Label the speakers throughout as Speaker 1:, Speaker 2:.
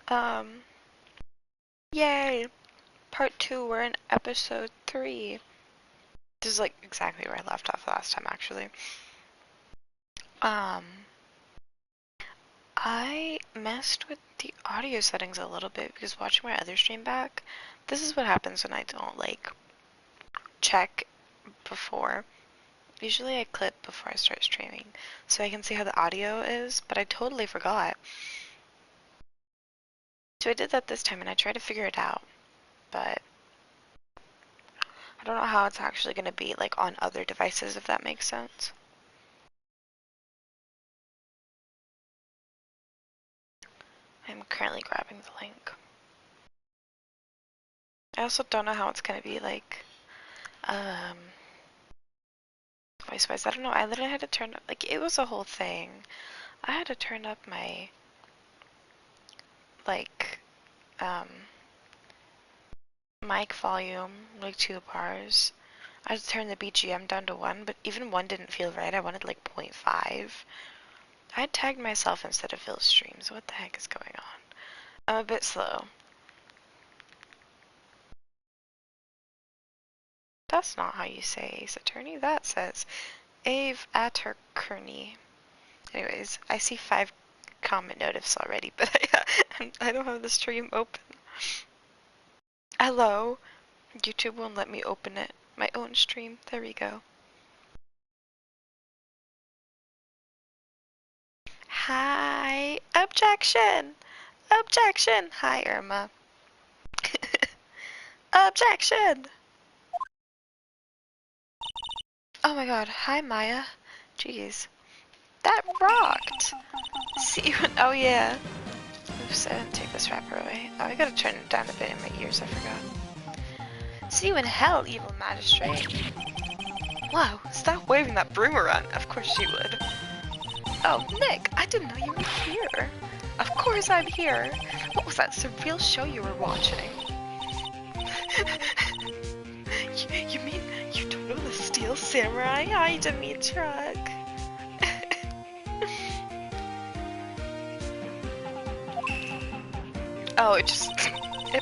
Speaker 1: Um, Yay! Part 2, we're in episode 3. This is like exactly where I left off last time, actually. Um, I messed with the audio settings a little bit because watching my other stream back, this is what happens when I don't, like, check before. Usually I clip before I start streaming so I can see how the audio is, but I totally forgot. So I did that this time and I tried to figure it out, but I don't know how it's actually going to be, like, on other devices, if that makes sense. I'm currently grabbing the link. I also don't know how it's gonna be like, um, voice-wise. I don't know. I literally had to turn up, like, it was a whole thing. I had to turn up my, like, um, mic volume, like 2 bars. I had to turn the BGM down to 1, but even 1 didn't feel right. I wanted like 0.5. I had tagged myself instead of Phil's stream, so what the heck is going on? I'm a bit slow. That's not how you say Ace Attorney. That says Ave Attorney. Anyways, I see 5 comment notifs already, but I don't have the stream open. Hello? YouTube won't let me open it. My own stream. There we go. Hi! Objection! Objection! Hi, Irma. Objection! Oh my god. Hi, Maya. Jeez. That rocked! See when. Oh yeah. Oops, I didn't take this wrapper away. Oh, I gotta turn it down a bit in my ears, I forgot. See you in hell, evil magistrate. Wow, stop waving that broom around. Of course she would. Oh, Nick, I didn't know you were here. Of course I'm here. What was that surreal show you were watching? you mean you don't know the Steel Samurai? Hi, Dimitrak. Oh, it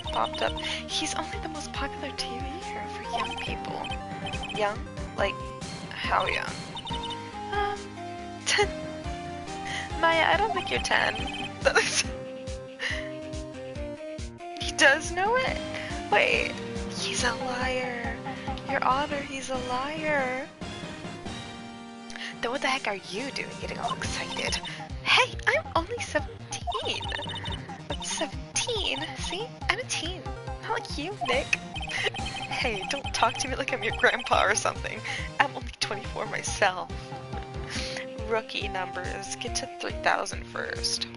Speaker 1: popped up. He's only the most popular TV hero for young people. Young? Like, how young? 10. Maya, I don't think you're 10. He does know it? Wait, he's a liar. Your Honor, he's a liar. Then what the heck are you doing getting all excited? Hey, I'm only 17. I'm 17. See? I'm a teen. Not like you, Nick. Hey, don't talk to me like I'm your grandpa or something. I'm only 24 myself. Rookie numbers. Get to 3,000 first.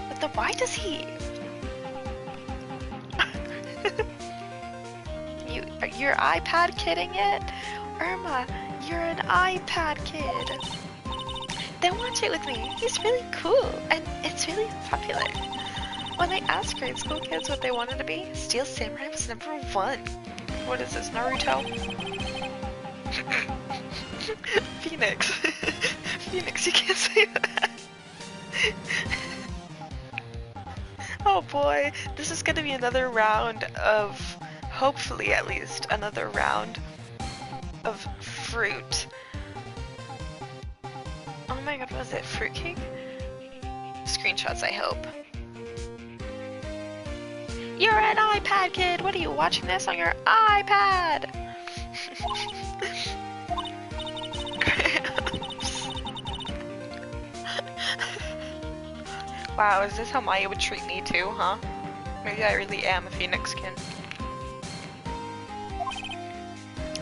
Speaker 1: But then why does he... You're iPad kidding it? Irma, you're an iPad kid. Then watch it with me. He's really cool, and it's really popular. When I asked grade school kids what they wanted to be, Steel Samurai was #1. What is this, Naruto? Phoenix. Phoenix, you can't say that. Oh boy, this is gonna be another round of, hopefully at least, another round of fruit. Oh my god, was it fruitcake? Screenshots, I hope. You're an iPad kid! What are you watching this on your iPad? Wow, is this how Maya would treat me too, huh? Maybe I really am a Phoenix kid.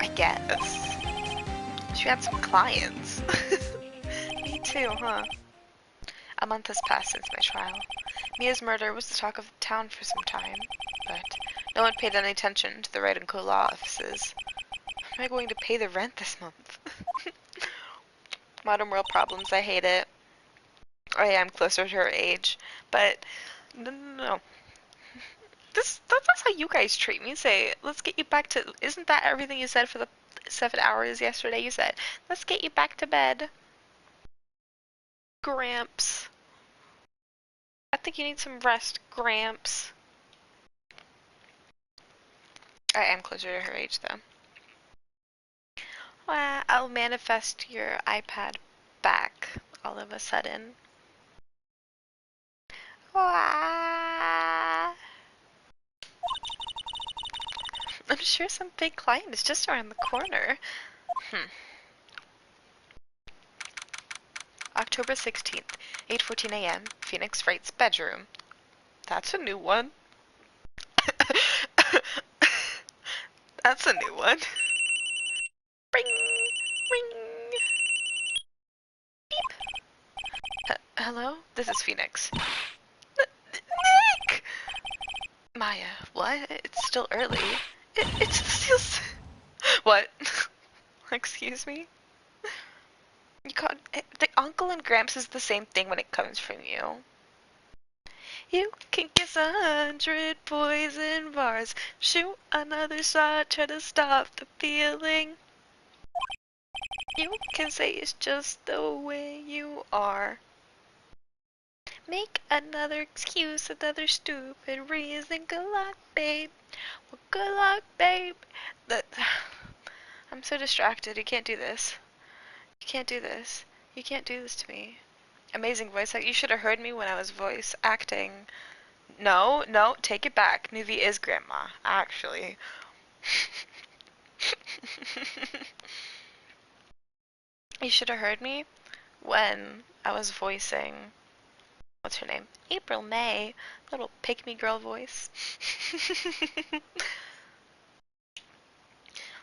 Speaker 1: I guess. She had some clients. Me too, huh? A month has passed since my trial. Mia's murder was the talk of the town for some time, but no one paid any attention to the Red and Co law offices. How am I going to pay the rent this month? Modern world problems, I hate it. Oh yeah, I'm closer to her age, but no. That's how you guys treat me. Say, let's get you back to, isn't that everything you said for the 7 hours yesterday. You said, let's get you back to bed. Gramps. I think you need some rest, Gramps. I am closer to her age, though. Wow, I'll manifest your iPad back all of a sudden. Wow. I'm sure some big client is just around the corner. October 16th, 8:14 a.m., Phoenix Wright's bedroom. That's a new one. That's a new one. Ring! Ring! Beep! Hello? This is Phoenix. Nick! Maya, what? It's still early. It's still... What? Excuse me? You called... The uncle and Gramps is the same thing when it comes from you. You can kiss 100 poison bars, shoot another shot, try to stop the feeling. You can say it's just the way you are. Make another excuse, another stupid reason. Good luck, babe. Well, good luck, babe. I'm so distracted. You can't do this. You can't do this. You can't do this to me. Amazing voice act. You should have heard me when I was voice acting. No, no, take it back. Nuvi is grandma, actually. You should have heard me when I was voicing, what's her name? April May. Little pick-me girl voice.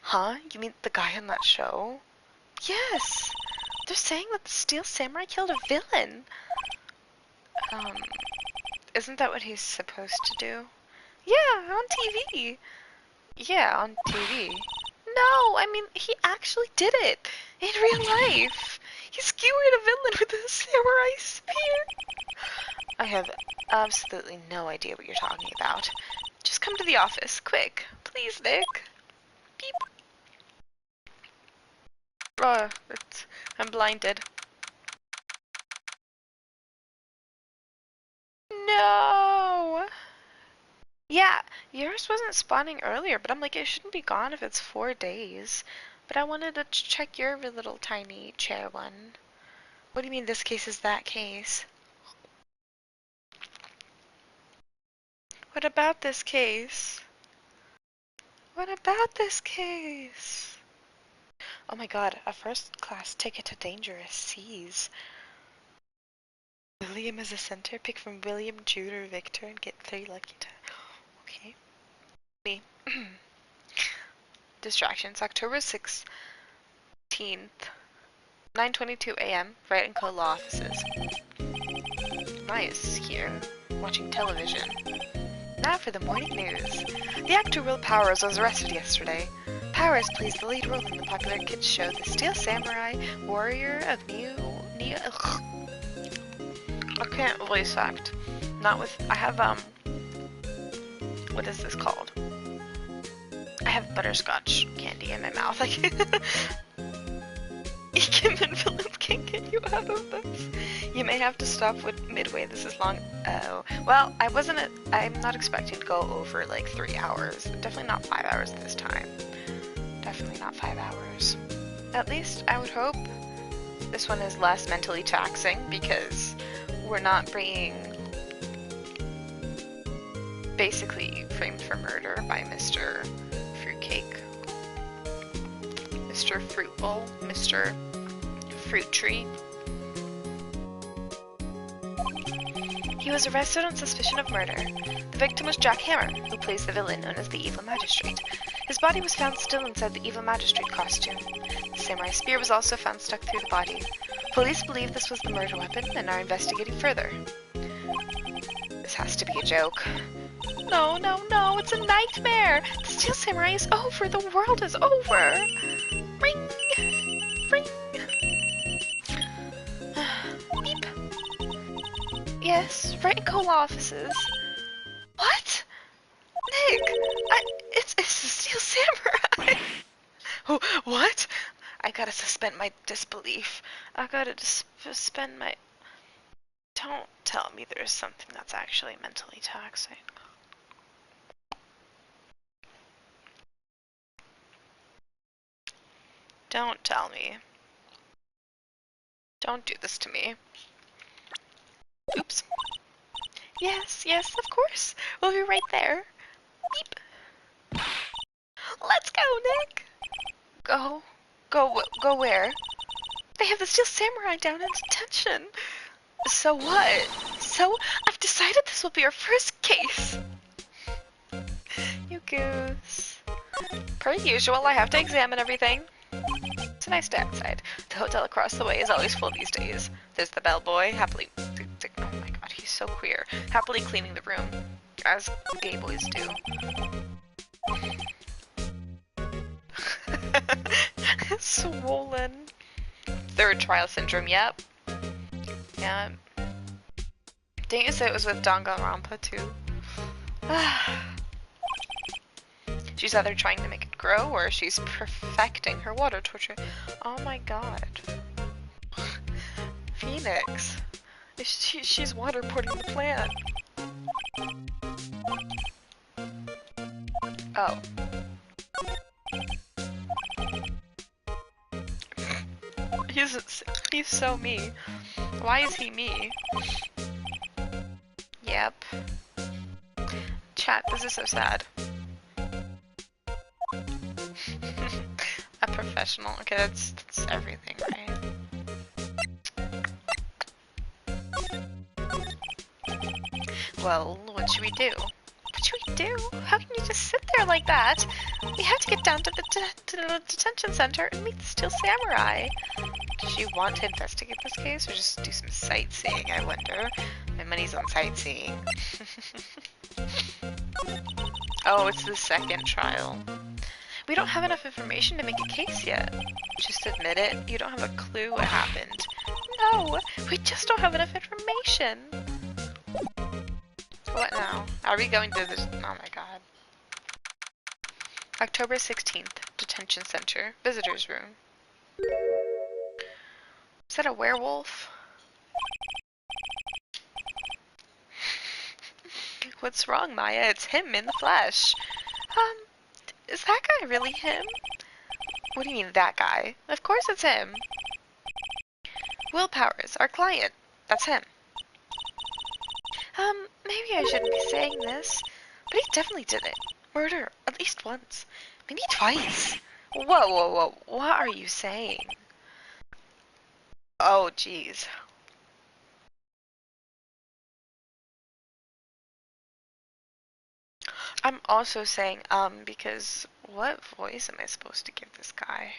Speaker 1: Huh? You mean the guy on that show? Yes! They're saying that the Steel Samurai killed a villain. Isn't that what he's supposed to do? Yeah, on TV. Yeah, on TV. No, I mean, he actually did it. In real life. He skewered a villain with a samurai spear. I have absolutely no idea what you're talking about. Just come to the office, quick. Please, Nick. Beep. Oh, I'm blinded. No! Yeah, yours wasn't spawning earlier, but I'm like, it shouldn't be gone if it's 4 days. But I wanted to check your little tiny chair one. What do you mean this case is that case? What about this case? What about this case? Oh my god, a first class ticket to dangerous seas. William is a center. Pick from William, Jude, or Victor and get 3 lucky times. Okay. Me. Distractions. October 16th, 9:22 a.m. Wright and Co. Law Offices. Maya's here, watching television. Now for the morning news. The actor Will Powers was arrested yesterday. Powers plays the lead role in the popular kids show The Steel Samurai, Warrior of I can't voice act. Not with... I have, what is this called? I have butterscotch candy in my mouth. I can't... Kim and Philip can't get you out of this. You may have to stop midway. This is long. Oh. Well, I'm not expecting to go over like 3 hours. Definitely not 5 hours this time. Definitely not 5 hours. At least I would hope this one is less mentally taxing because we're not bringing basically Framed for Murder by Mr. Fruitcake. Mr. Fruit Bowl. Mr. Fruit Tree. He was arrested on suspicion of murder. The victim was Jack Hammer, who plays the villain known as the Evil Magistrate. His body was found still inside the Evil Magistrate costume. The samurai spear was also found stuck through the body. Police believe this was the murder weapon and are investigating further. This has to be a joke. No, no, no, it's a nightmare! The Steel Samurai is over! The world is over! Ring! Ring! Beep! Yes, right in Cola offices. What? Nick! It's the Steel Samurai! Oh, what? gotta suspend my disbelief. I gotta suspend my... Don't tell me there's something that's actually mentally taxing. Don't tell me. Don't do this to me. Oops. Yes, yes, of course. We'll be right there. Beep. Let's go, Nick. Go? Go where? They have the Steel Samurai down in detention. So what? So, I've decided this will be our first case. You goose. Per usual, I have to examine everything. It's a nice day outside. The hotel across the way is always full these days. There's the bellboy, happily... Oh my god, he's so queer. Happily cleaning the room. As gay boys do. Swollen. Third trial syndrome, yep. Yeah. Didn't you say it was with Danganronpa too? She's either trying to make it grow or she's perfecting her water torture. Oh my god. Phoenix. She's waterboarding the plant. Oh. He's so me. Why is he me? Yep. Chat, this is so sad. A professional. Okay, that's everything, right? Well, what should we do? What should we do? How can you just sit there like that? We have to get down to the detention center and meet the Steel Samurai. Does she want to investigate this case or just do some sightseeing, I wonder? My money's on sightseeing. Oh, it's the second trial. We don't have enough information to make a case yet. Just admit it. You don't have a clue what happened. No, we just don't have enough information. What now? Are we going to this? Oh my god. October 16th, Detention Center, Visitors Room. Is that a werewolf? What's wrong, Maya? It's him in the flesh. Is that guy really him? What do you mean, that guy? Of course it's him. Will Powers, our client. That's him. Maybe I shouldn't be saying this, but he definitely did it. Murder, at least once. Maybe twice. Whoa. What are you saying? Oh, jeez. I'm also saying, because what voice am I supposed to give this guy?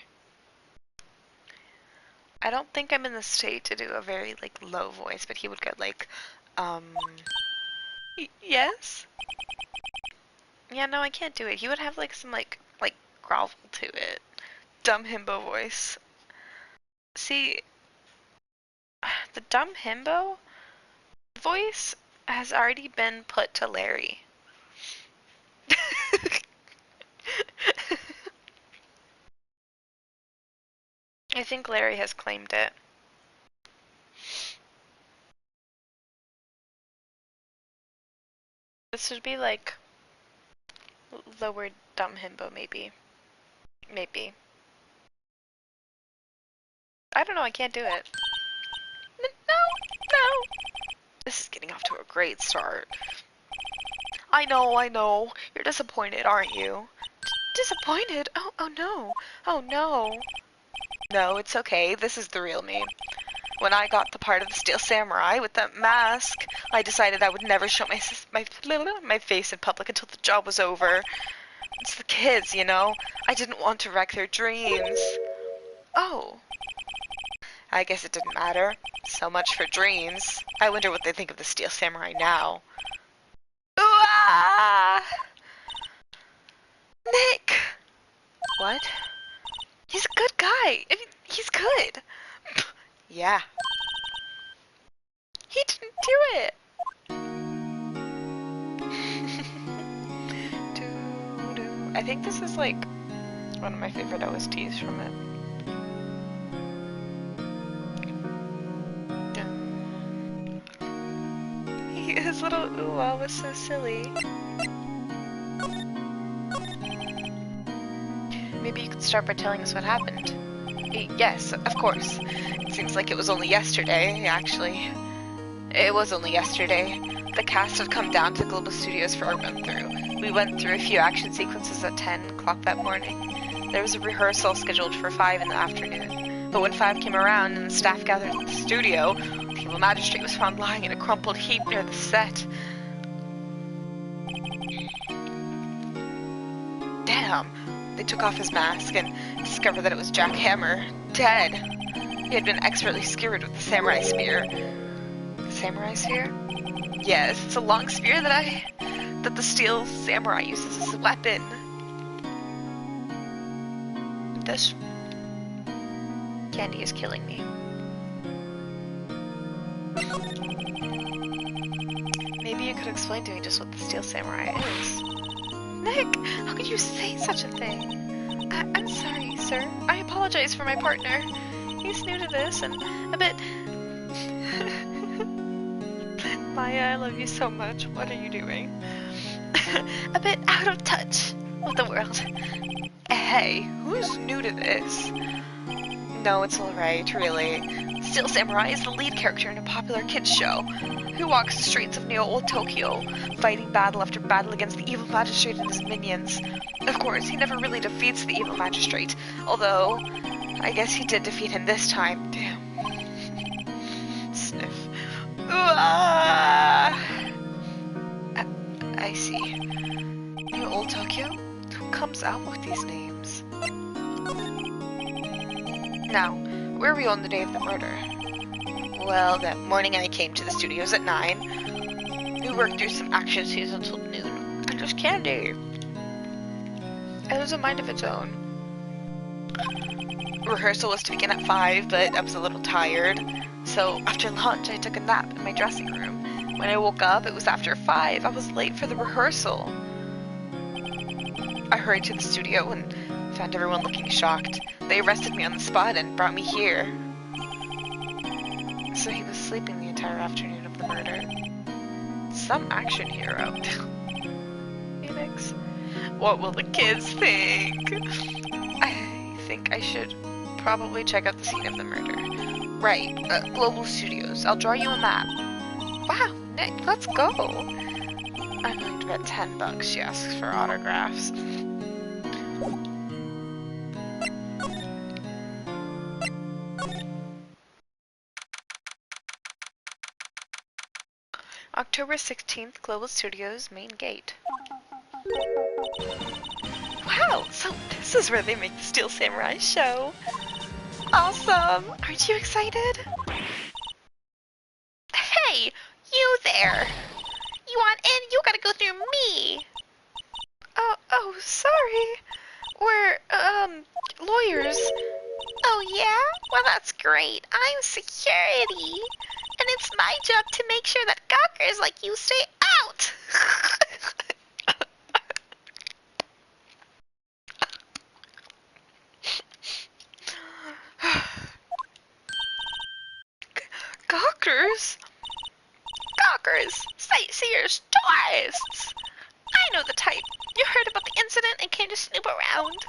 Speaker 1: I don't think I'm in the state to do a very, like, low voice, but he would get, like, yes? Yeah, no, I can't do it. He would have, like, some, like grovel to it. Dumb himbo voice. See, the dumb himbo voice has already been put to Larry. I think Larry has claimed it. This would be like lower dumb himbo, maybe. Maybe. I don't know, I can't do it. No! This is getting off to a great start. I know. You're disappointed, aren't you? Disappointed? Oh no. Oh no. No, it's okay. This is the real me. When I got the part of the Steel Samurai with that mask, I decided I would never show my face in public until the job was over. It's the kids, you know? I didn't want to wreck their dreams. Oh. I guess it didn't matter. So much for dreams. I wonder what they think of the Steel Samurai now. Ooh-ah! Nick! What? He's a good guy. I mean, he's good. Yeah. He didn't do it. I think this is like one of my favorite OSTs from it. His little ooh-ah was so silly. Maybe you could start by telling us what happened. Yes, of course. It seems like it was only yesterday, actually. It was only yesterday. The cast had come down to Global Studios for a run-through. We went through a few action sequences at 10 o'clock that morning. There was a rehearsal scheduled for 5 in the afternoon. But when 5 came around and the staff gathered at the studio, the evil magistrate was found lying in a crumpled heap near the set. Damn. They took off his mask and discovered that it was Jack Hammer, dead. He had been expertly skewered with the samurai spear. The samurai spear? Yes, it's a long spear that the steel samurai uses as a weapon. This candy is killing me. Maybe you could explain to me just what the steel samurai is. Nick, how could you say such a thing? I'm sorry, sir. I apologize for my partner. He's new to this and a bit... Maya, I love you so much. What are you doing? A bit out of touch with the world. Hey, who's new to this? No, it's alright, really. Steel Samurai is the lead character in a popular kids show who walks the streets of Old Tokyo, fighting battle after battle against the evil magistrate and his minions. Of course, he never really defeats the evil magistrate, although I guess he did defeat him this time. Damn. Sniff. I see. Old Tokyo? Who comes out with these names? Now, where were you on the day of the murder? Well, that morning I came to the studios at 9. We worked through some action scenes until noon. And just candy. It was a mind of its own. Rehearsal was to begin at 5, but I was a little tired. So after lunch, I took a nap in my dressing room. When I woke up, it was after 5. I was late for the rehearsal. I hurried to the studio and found everyone looking shocked. They arrested me on the spot and brought me here. So he was sleeping the entire afternoon of the murder. Some action hero. Phoenix? What will the kids think? I think I should probably check out the scene of the murder. Right, Global Studios. I'll draw you a map. Wow, Nick, let's go. I'm going to bet $10 she asks for autographs. October 16th, Global Studios main gate. Wow, so this is where they make the Steel Samurai show. Awesome! Aren't you excited? Hey, you there! You want in? You gotta go through me! Oh, sorry. We're, lawyers. Oh yeah? Well, that's great. I'm security. And it's my job to make sure that gawkers like you stay out! Gawkers? Gawkers! Say yours tourists! I know the type. You heard about the incident and came to snoop around.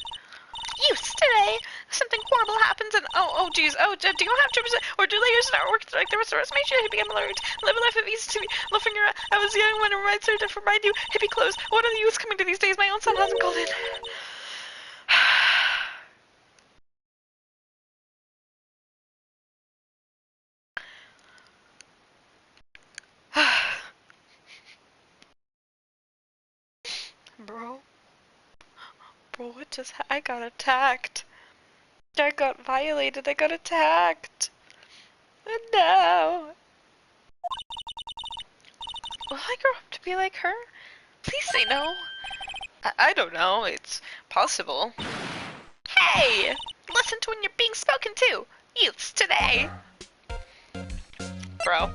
Speaker 1: Use today. Something horrible happens and oh geez, do you have to present or do layers not work like the rest of us? Make sure hippie become alert. Live a life of ease to be laughing around. I was young when I right there to remind you. Hippie clothes. What are the youths coming to these days? My own son hasn't called in. Bro, what just I got attacked. I got violated. I got attacked. No. Will I grow up to be like her? Please say no. I don't know. It's possible. Hey! Listen to when you're being spoken to. Youths today. Bro.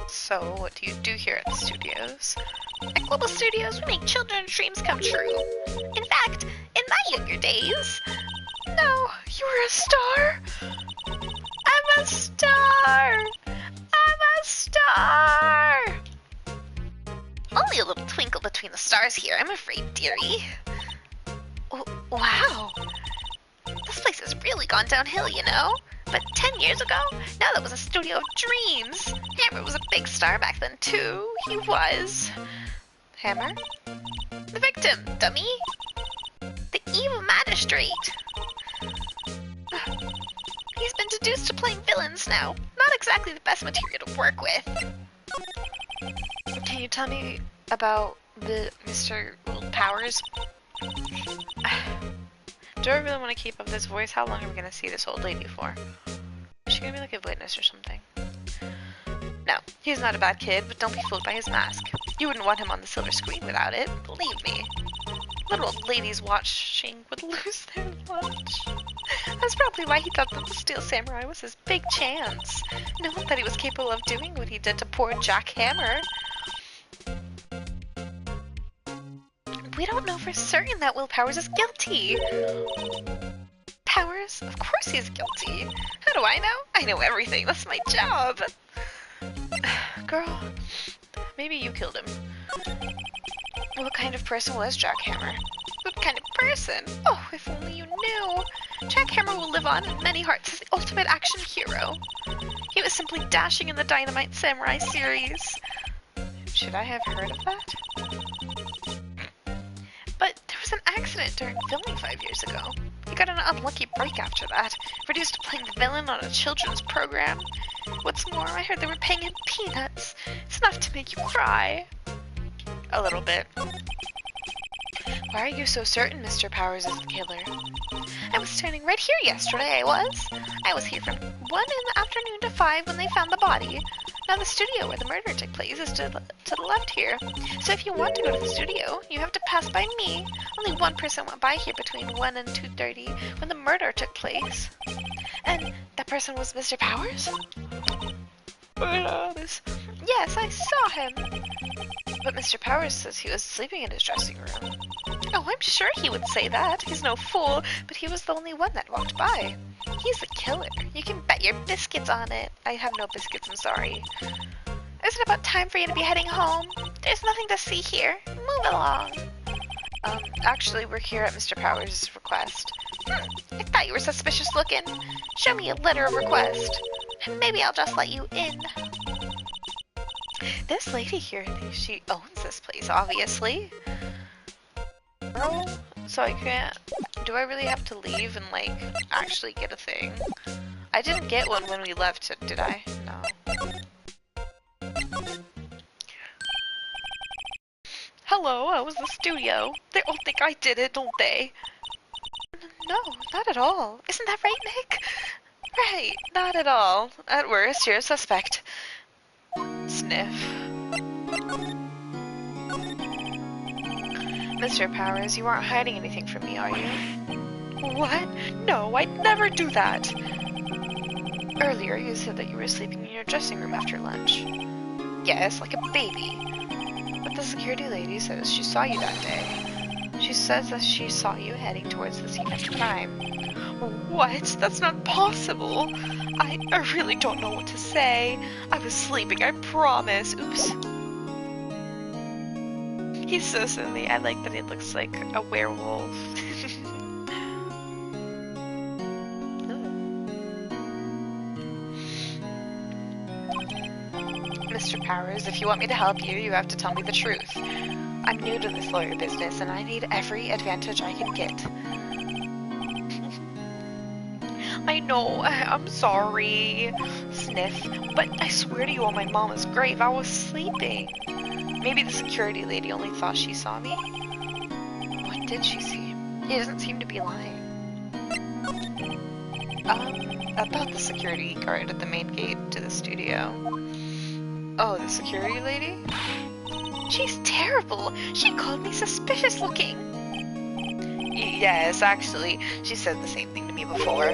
Speaker 1: So, what do you do here at the studios? At Global Studios, we make children's dreams come true. In fact, in my younger days. No, you were a star? I'm a star! I'm a star! Only a little twinkle between the stars here, I'm afraid, dearie. Wow. This place has really gone downhill, you know? But 10 years ago, now that was a studio of dreams. Hammer was a big star back then, too. He was. Hammer? The victim, dummy. The evil magistrate. He's been deduced to playing villains now. Not exactly the best material to work with. Can you tell me about the Mr. Powers? Do I really want to keep up this voice? How long are we going to see this old lady for? Is she going to be like a witness or something? No, he's not a bad kid, but don't be fooled by his mask. You wouldn't want him on the silver screen without it, believe me. Little old ladies watching would lose their lunch. That's probably why he thought that the Steel Samurai was his big chance. No one that he was capable of doing what he did to poor Jack Hammer. We don't know for certain that Will Powers is guilty. Powers? Of course he's guilty. How do I know? I know everything. That's my job. Girl, maybe you killed him. What kind of person was Jack Hammer? What kind of person? Oh, if only you knew. Jack Hammer will live on in many hearts as the ultimate action hero. He was simply dashing in the Dynamite Samurai series. Should I have heard of that? But there was an accident during filming 5 years ago. He got an unlucky break after that, reduced to playing the villain on a children's program. What's more, I heard they were paying him peanuts. It's enough to make you cry. A little bit. Why are you so certain Mr. Powers is the killer? I was standing right here yesterday, I was here from 1 in the afternoon to 5 when they found the body. Now the studio where the murder took place is to the left here. So if you want to go to the studio, you have to pass by me. Only one person went by here between 1 and 2:30 when the murder took place. And that person was Mr. Powers? Yes, I saw him. But Mr. Powers says he was sleeping in his dressing room. Oh, I'm sure he would say that. He's no fool, but he was the only one that walked by. He's the killer. You can bet your biscuits on it. I have no biscuits, I'm sorry. Isn't it about time for you to be heading home? There's nothing to see here. Move along. Actually, we're here at Mr. Powers' request. I thought you were suspicious looking. Show me a letter of request, and maybe I'll just let you in. This lady here thinks she owns this place, obviously. Girl, so I can't... Do I really have to leave and, like, actually get a thing? I didn't get one when we left, did I? No. Hello, how was the studio? They all think I did it, don't they? No, not at all. Isn't that right, Nick? Right, not at all. At worst, you're a suspect. Sniff. Mr. Powers, you aren't hiding anything from me, are you? What? No, I'd never do that. Earlier, you said that you were sleeping in your dressing room after lunch. Yes, like a baby. But the security lady says she saw you that day. She says that she saw you heading towards the scene of crime. What? That's not possible. I really don't know what to say. I was sleeping, I promise. Oops. He's so silly. I like that he looks like a werewolf. Mr. Powers, if you want me to help you, you have to tell me the truth. I'm new to this lawyer business, and I need every advantage I can get. I know, I'm sorry. Sniff. But I swear to you on my mama's grave, I was sleeping. Maybe the security lady only thought she saw me? What did she see? He doesn't seem to be lying. About the security guard at the main gate to the studio. Oh, the security lady? She's terrible. She called me suspicious looking. Yes, actually, she said the same thing to me before.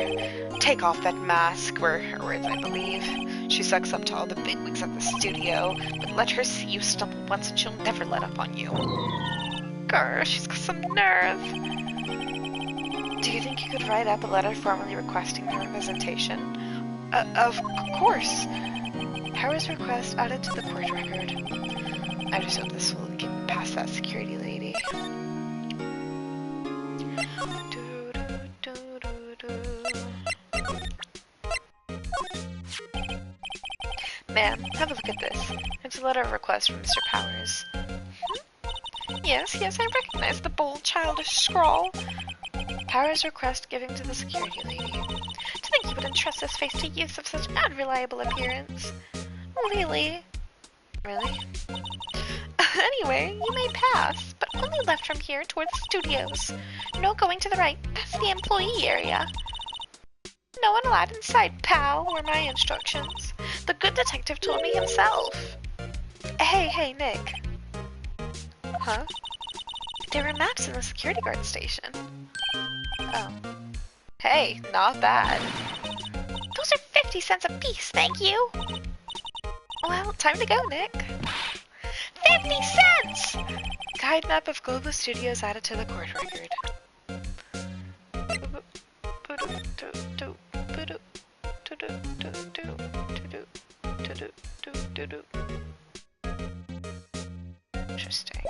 Speaker 1: Take off that mask, were her words, I believe. She sucks up to all the bigwigs at the studio, but let her see you stumble once and she'll never let up on you. Grr, she's got some nerve. Do you think you could write up a letter formally requesting the representation? Of course. Powers request added to the court record. I just hope this will get past that security lady. Ma'am, have a look at this. It's a letter of request from Mr. Powers. Yes, I recognize the bold, childish scrawl. Powers request giving to the security lady. To think he would entrust his face to youths of such unreliable appearance. Really? Really? Anyway, you may pass, but only left from here toward the studios. No going to the right, that's the employee area. No one allowed inside, pal, were my instructions. The good detective told me himself. Hey, Nick. Huh? There were maps in the security guard station. Oh. Hey, not bad. Those are 50 cents a piece, thank you. Well, time to go, Nick. 50 cents! Guide map of Global Studios added to the court record. Interesting.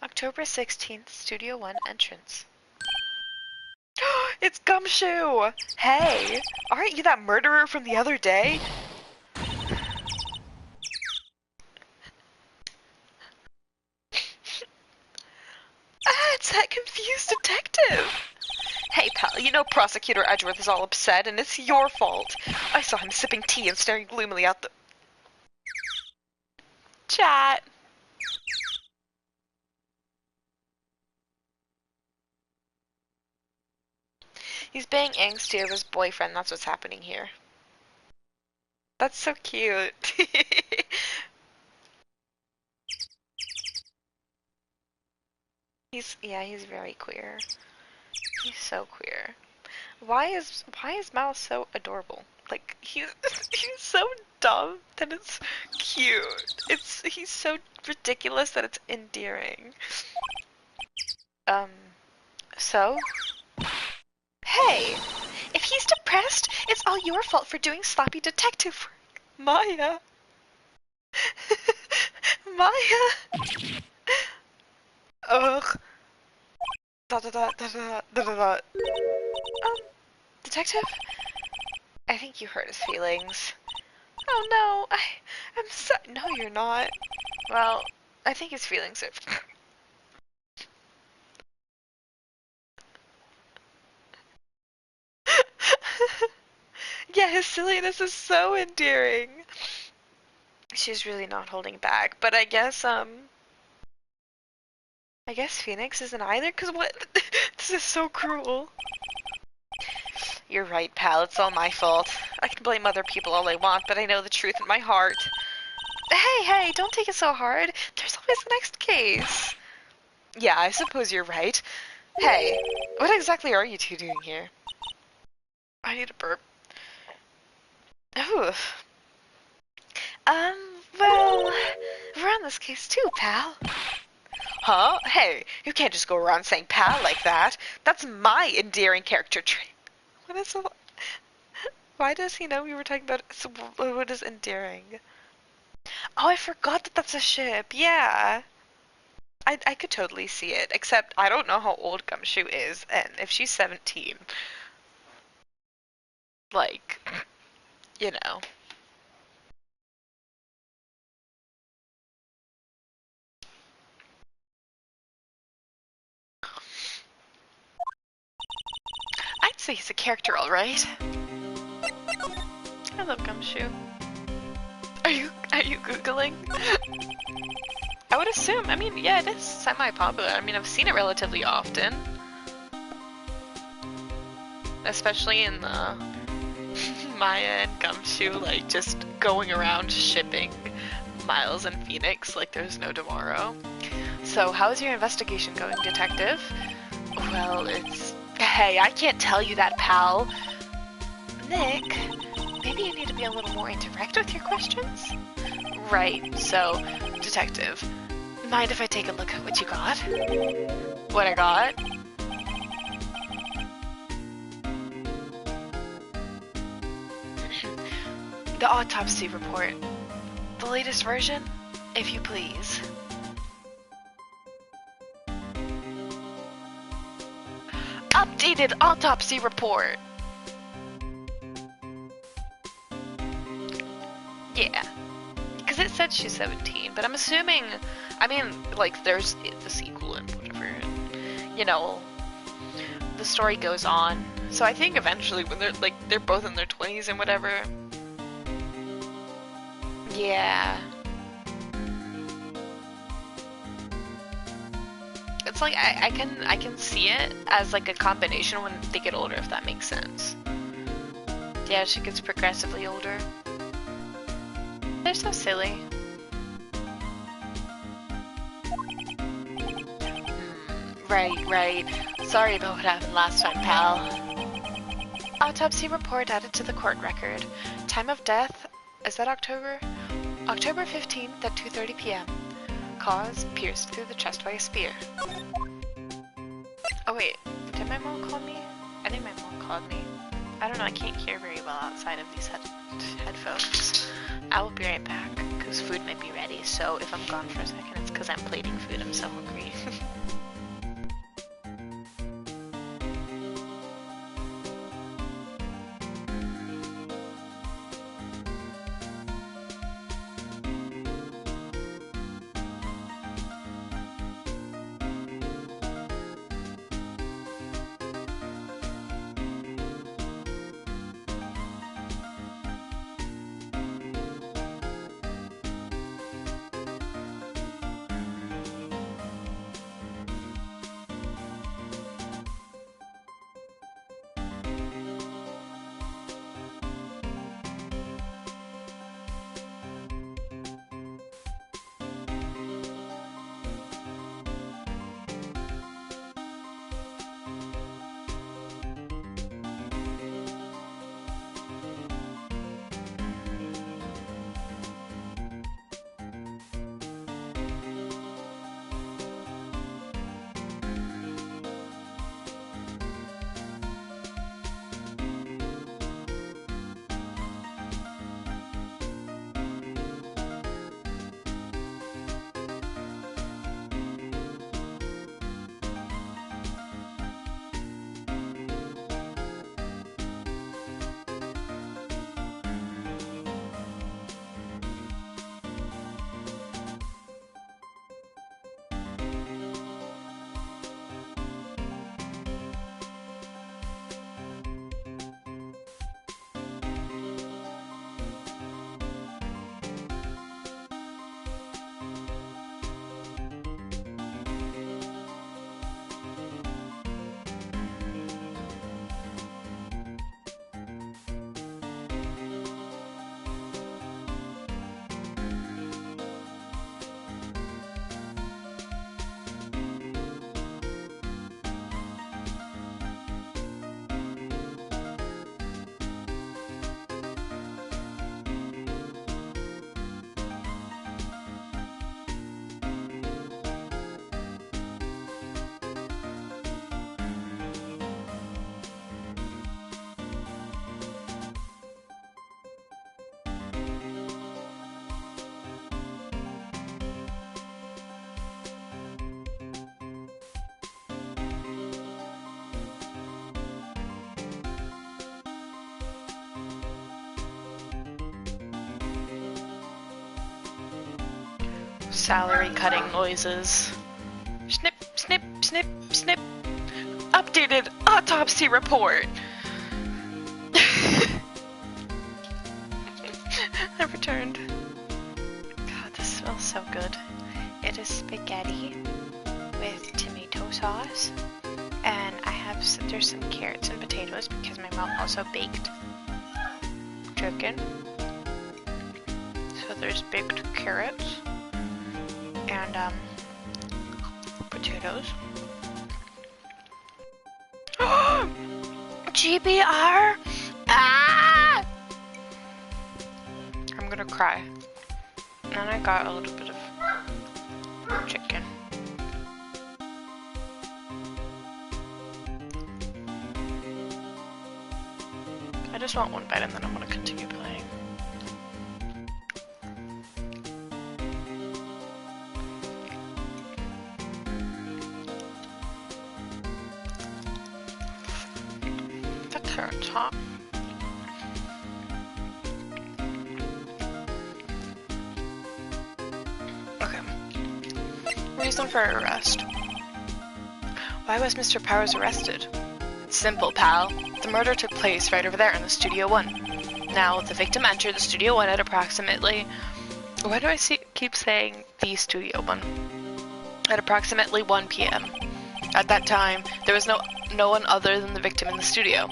Speaker 1: October 16th, Studio 1 entrance. It's Gumshoe! Hey! Aren't you that murderer from the other day? It's that confused detective! Hey, pal, you know Prosecutor Edgeworth is all upset, and it's your fault. I saw him sipping tea and staring gloomily out the... Chat. He's being angsty over his boyfriend, that's what's happening here. That's so cute. He's very queer. He's so queer. Why is Mal so adorable? Like he's so dumb that it's cute. He's so ridiculous that it's endearing. So? Hey! If he's depressed, it's all your fault for doing sloppy detective work. Maya! Maya! Ugh. Detective? I think you hurt his feelings. Oh no, I'm so- No, you're not. Well, I think his feelings are... Yeah, his silliness is so endearing. She's really not holding back, but I guess Phoenix isn't either, cause what? This is so cruel. You're right, pal, it's all my fault. I can blame other people all I want, but I know the truth in my heart. Hey, don't take it so hard. There's always the next case. Yeah, I suppose you're right. Hey, what exactly are you two doing here? I need a burp. Ooh. Well, we're on this case too, pal. Huh? Hey, you can't just go around saying pal like that. That's my endearing character trait. What is so... Why does he know we were talking about... So what is endearing? Oh, I forgot that that's a ship. Yeah. I could totally see it, except I don't know how old Gumshoe is, and if she's 17, like, you know. I'd say he's a character, alright. I love Gumshoe. Are you Googling? I would assume, I mean, yeah, it is semi-popular. I mean, I've seen it relatively often. Especially in the Maya and Gumshoe, like, just going around shipping Miles and Phoenix like there's no tomorrow. So, how's your investigation going, detective? Well, it's... Hey, I can't tell you that, pal. Nick, maybe you need to be a little more indirect with your questions? Right, so, detective, mind if I take a look at what you got? What I got? The autopsy report. The latest version, if you please. Updated autopsy report! Yeah. Because it said she's 17, but I'm assuming, I mean, like, there's the sequel and whatever, and, you know, the story goes on. So I think eventually when they're both in their 20s and whatever. Yeah. It's like, I can see it as like a combination when they get older, if that makes sense. Yeah, she gets progressively older. They're so silly. Right. Sorry about what happened last time, pal. Autopsy report added to the court record. Time of death, is that October? October 15th at 2:30 p.m. Cause, pierced through the chest by a spear. Oh wait, did my mom call me? I think my mom called me. I don't know, I can't hear very well outside of these headphones. I will be right back, because food might be ready, so if I'm gone for a second, it's because I'm plating food, I'm so hungry. Salary cutting noises. Snip, snip, snip, snip. Updated autopsy report. I returned. God, this smells so good. It is spaghetti with tomato sauce, and there's some carrots and potatoes because my mom also baked chicken. So there's baked carrots and potatoes. GBR? Ah! I'm gonna cry. And I got a little bit of chicken. I just want one bite and then I'm gonna continue playing. That carrot's hot. Okay. Reason for arrest. Why was Mr. Powers arrested? It's simple, pal. The murder took place right over there in the Studio 1. Now, the victim entered the Studio 1 at approximately... Why do I keep saying the Studio 1? At approximately 1 p.m. At that time, there was no one other than the victim in the studio.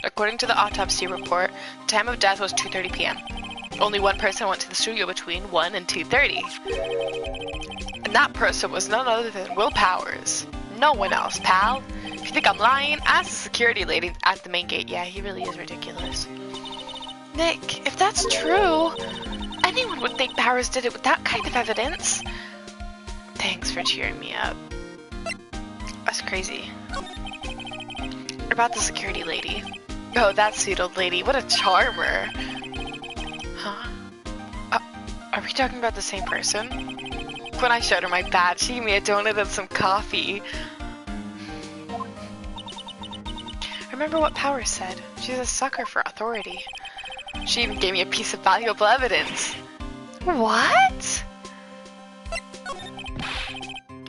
Speaker 1: According to the autopsy report, the time of death was 2:30 p.m. Only one person went to the studio between 1 and 2:30. And that person was none other than Will Powers. No one else, pal. If you think I'm lying, ask the security lady at the main gate. Yeah, he really is ridiculous. Nick, if that's true, anyone would think Powers did it with that kind of evidence. Thanks for cheering me up. That's crazy. What about the security lady? Oh, that sweet old lady. What a charmer. Huh? Are we talking about the same person? When I showed her my badge, she gave me a donut and some coffee. Remember what Powers said. She's a sucker for authority. She even gave me a piece of valuable evidence. What?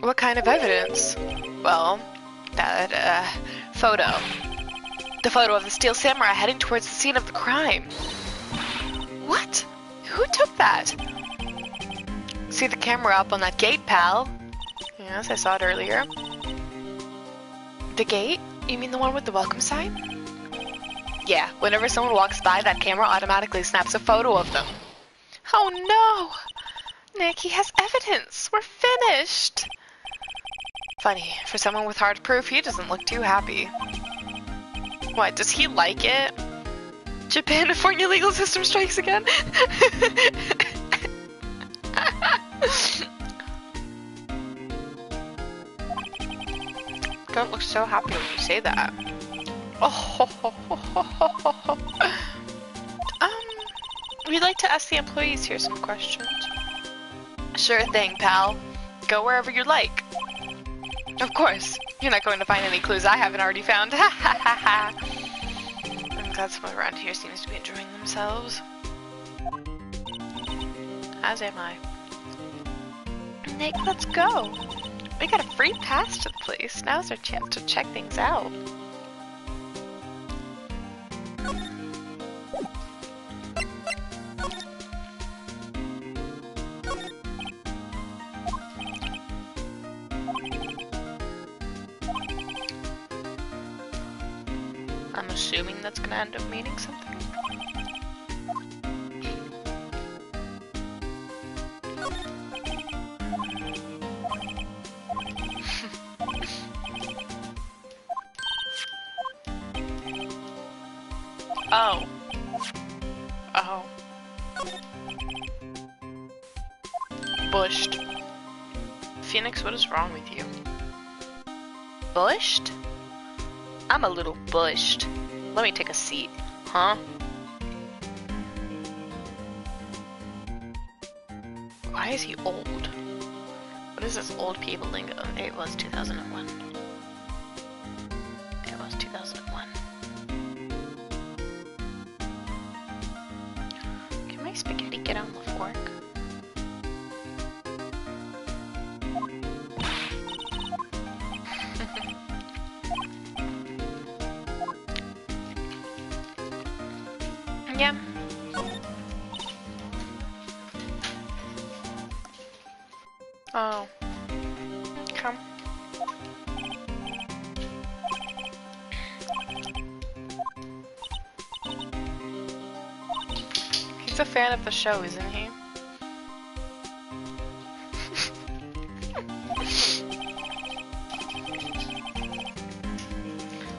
Speaker 1: What kind of evidence? Well, that, photo. The photo of the steel samurai heading towards the scene of the crime. What? Who took that? See the camera up on that gate, pal? Yes, I saw it earlier. The gate? You mean the one with the welcome sign? Yeah, whenever someone walks by, that camera automatically snaps a photo of them. Oh no! Nick, he has evidence! We're finished! Funny, for someone with hard proof, he doesn't look too happy. What, does he like it? Japan-California legal system strikes again? Don't look so happy when you say that. We'd like to ask the employees here some questions. Sure thing, pal. Go wherever you like. Of course. You're not going to find any clues I haven't already found. Ha ha ha ha. I'm glad someone around here seems to be enjoying themselves. As am I. Nick, let's go. We got a free pass to the place. Now's our chance to check things out. I'm assuming that's gonna end up meaning something. Oh. Oh. Bushed. Phoenix, what is wrong with you? Bushed? I'm a little bushed. Let me take a seat. Huh? Why is he old? What is this old people lingo? It was 2001. It was 2001. Can my spaghetti get on the fork? Yeah. Oh. Come. He's a fan of the show, isn't he?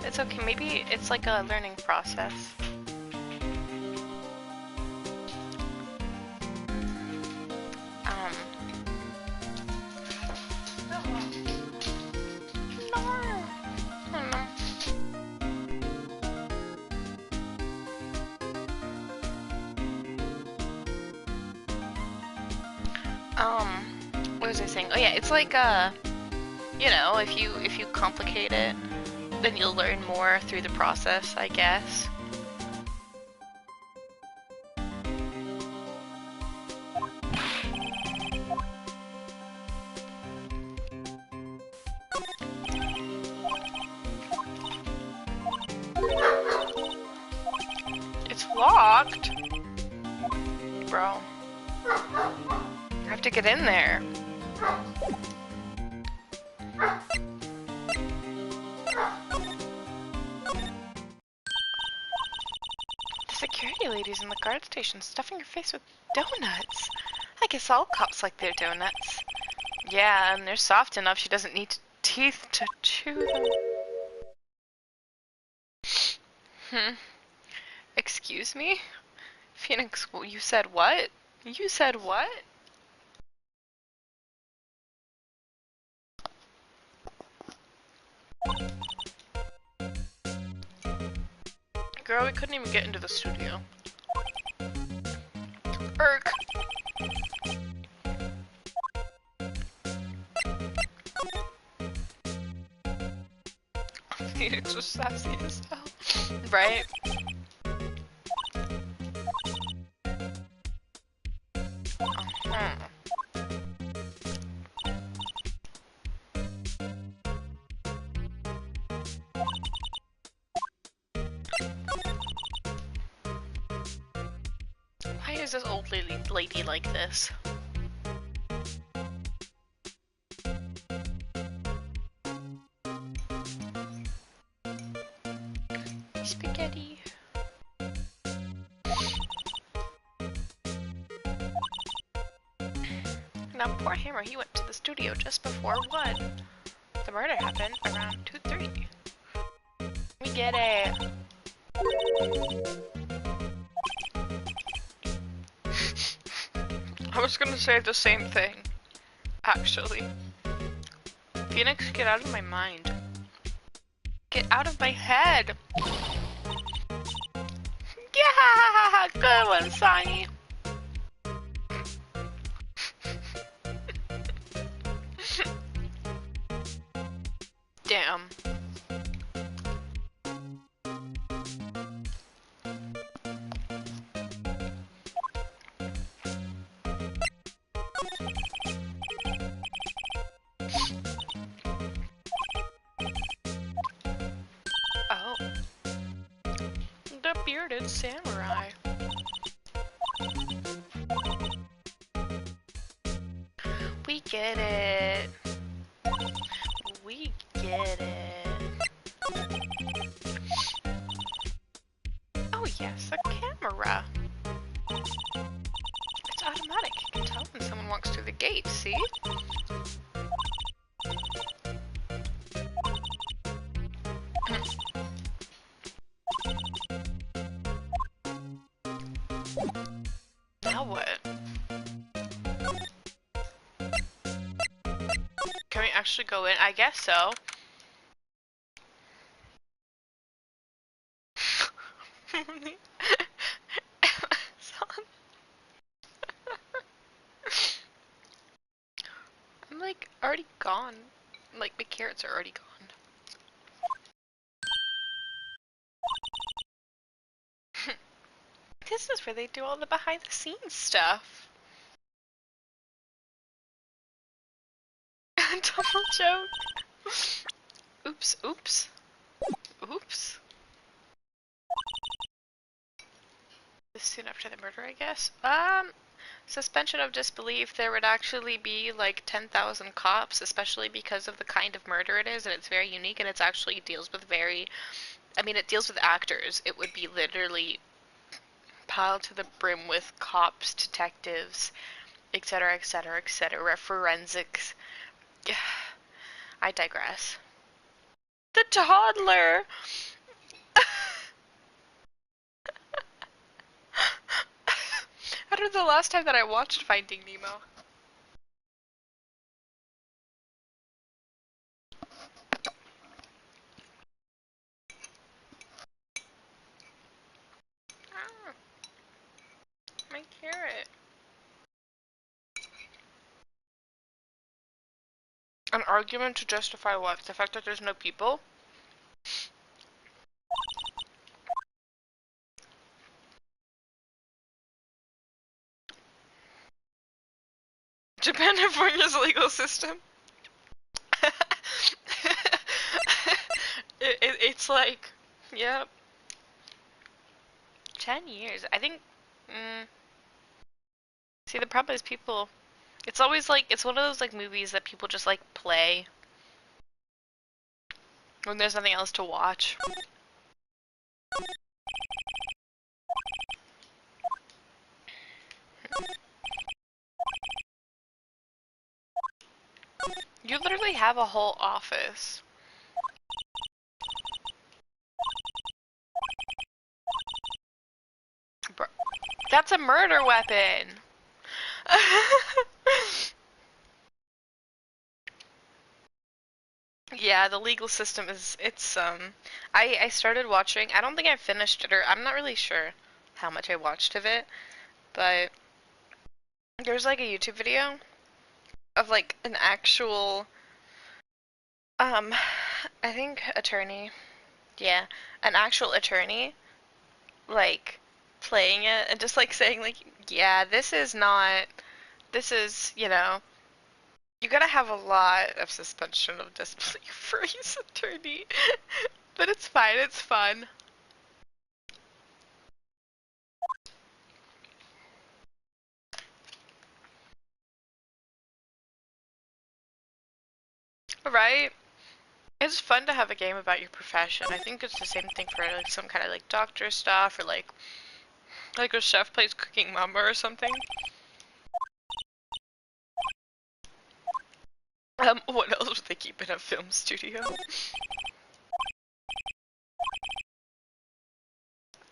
Speaker 1: It's okay. Maybe it's like a learning process. What was I saying? Oh yeah, it's like you know, if you complicate it, then you'll learn more through the process, I guess. It's locked. Bro. I have to get in there. The security lady's in the guard station stuffing her face with donuts. I guess all cops like their donuts. Yeah, and they're soft enough she doesn't need teeth to chew them. Excuse me? Phoenix, you said what? You said what? Girl, we couldn't even get into the studio. Irk! Phoenix was sassy as hell. Right? Why is this old lady like this? Spaghetti. Now poor Hammer, he went to the studio just before 1. The murder happened around 2:30. We get it. I was gonna say the same thing, actually. Phoenix, get out of my mind. Get out of my head! Yeah! Good one, Sonny! Damn. Oh. The bearded samurai. We get it. We get it. Oh yes, a camera. It's automatic. You can tell when someone walks through the gate, see? Now what? Can we actually go in? I guess so. I'm like already gone. Like my carrots are already gone. This is where they do all the behind the scenes stuff. Double joke. Oops, oops. Oops. Soon after the murder, I guess. Suspension of disbelief, there would actually be like 10,000 cops, especially because of the kind of murder it is, and it's very unique, and it actually deals with it deals with actors. It would be literally piled to the brim with cops, detectives, etc., etc., etc., forensics. I digress. The toddler. I don't know the last time that I watched Finding Nemo. Ah, my carrot. An argument to justify what? The fact that there's no people? Japan and California's legal system. It's like, yep. 10 years. I think. See, the problem is people. It's always like it's one of those like movies that people just like play when there's nothing else to watch. You literally have a whole office. Bro, that's a murder weapon. Yeah, the legal system is it's I started watching. I don't think I finished it or I'm not really sure how much I watched of it, but there's like a YouTube video of like an actual um I think attorney. Yeah, an actual attorney like playing it and just like saying like, yeah, this is not this is, you gotta have a lot of suspension of disbelief for his attorney. But it's fine, it's fun. Right? It's fun to have a game about your profession. I think it's the same thing for like some kind of like doctor stuff or like a chef plays Cooking Mama or something. What else would they keep in a film studio?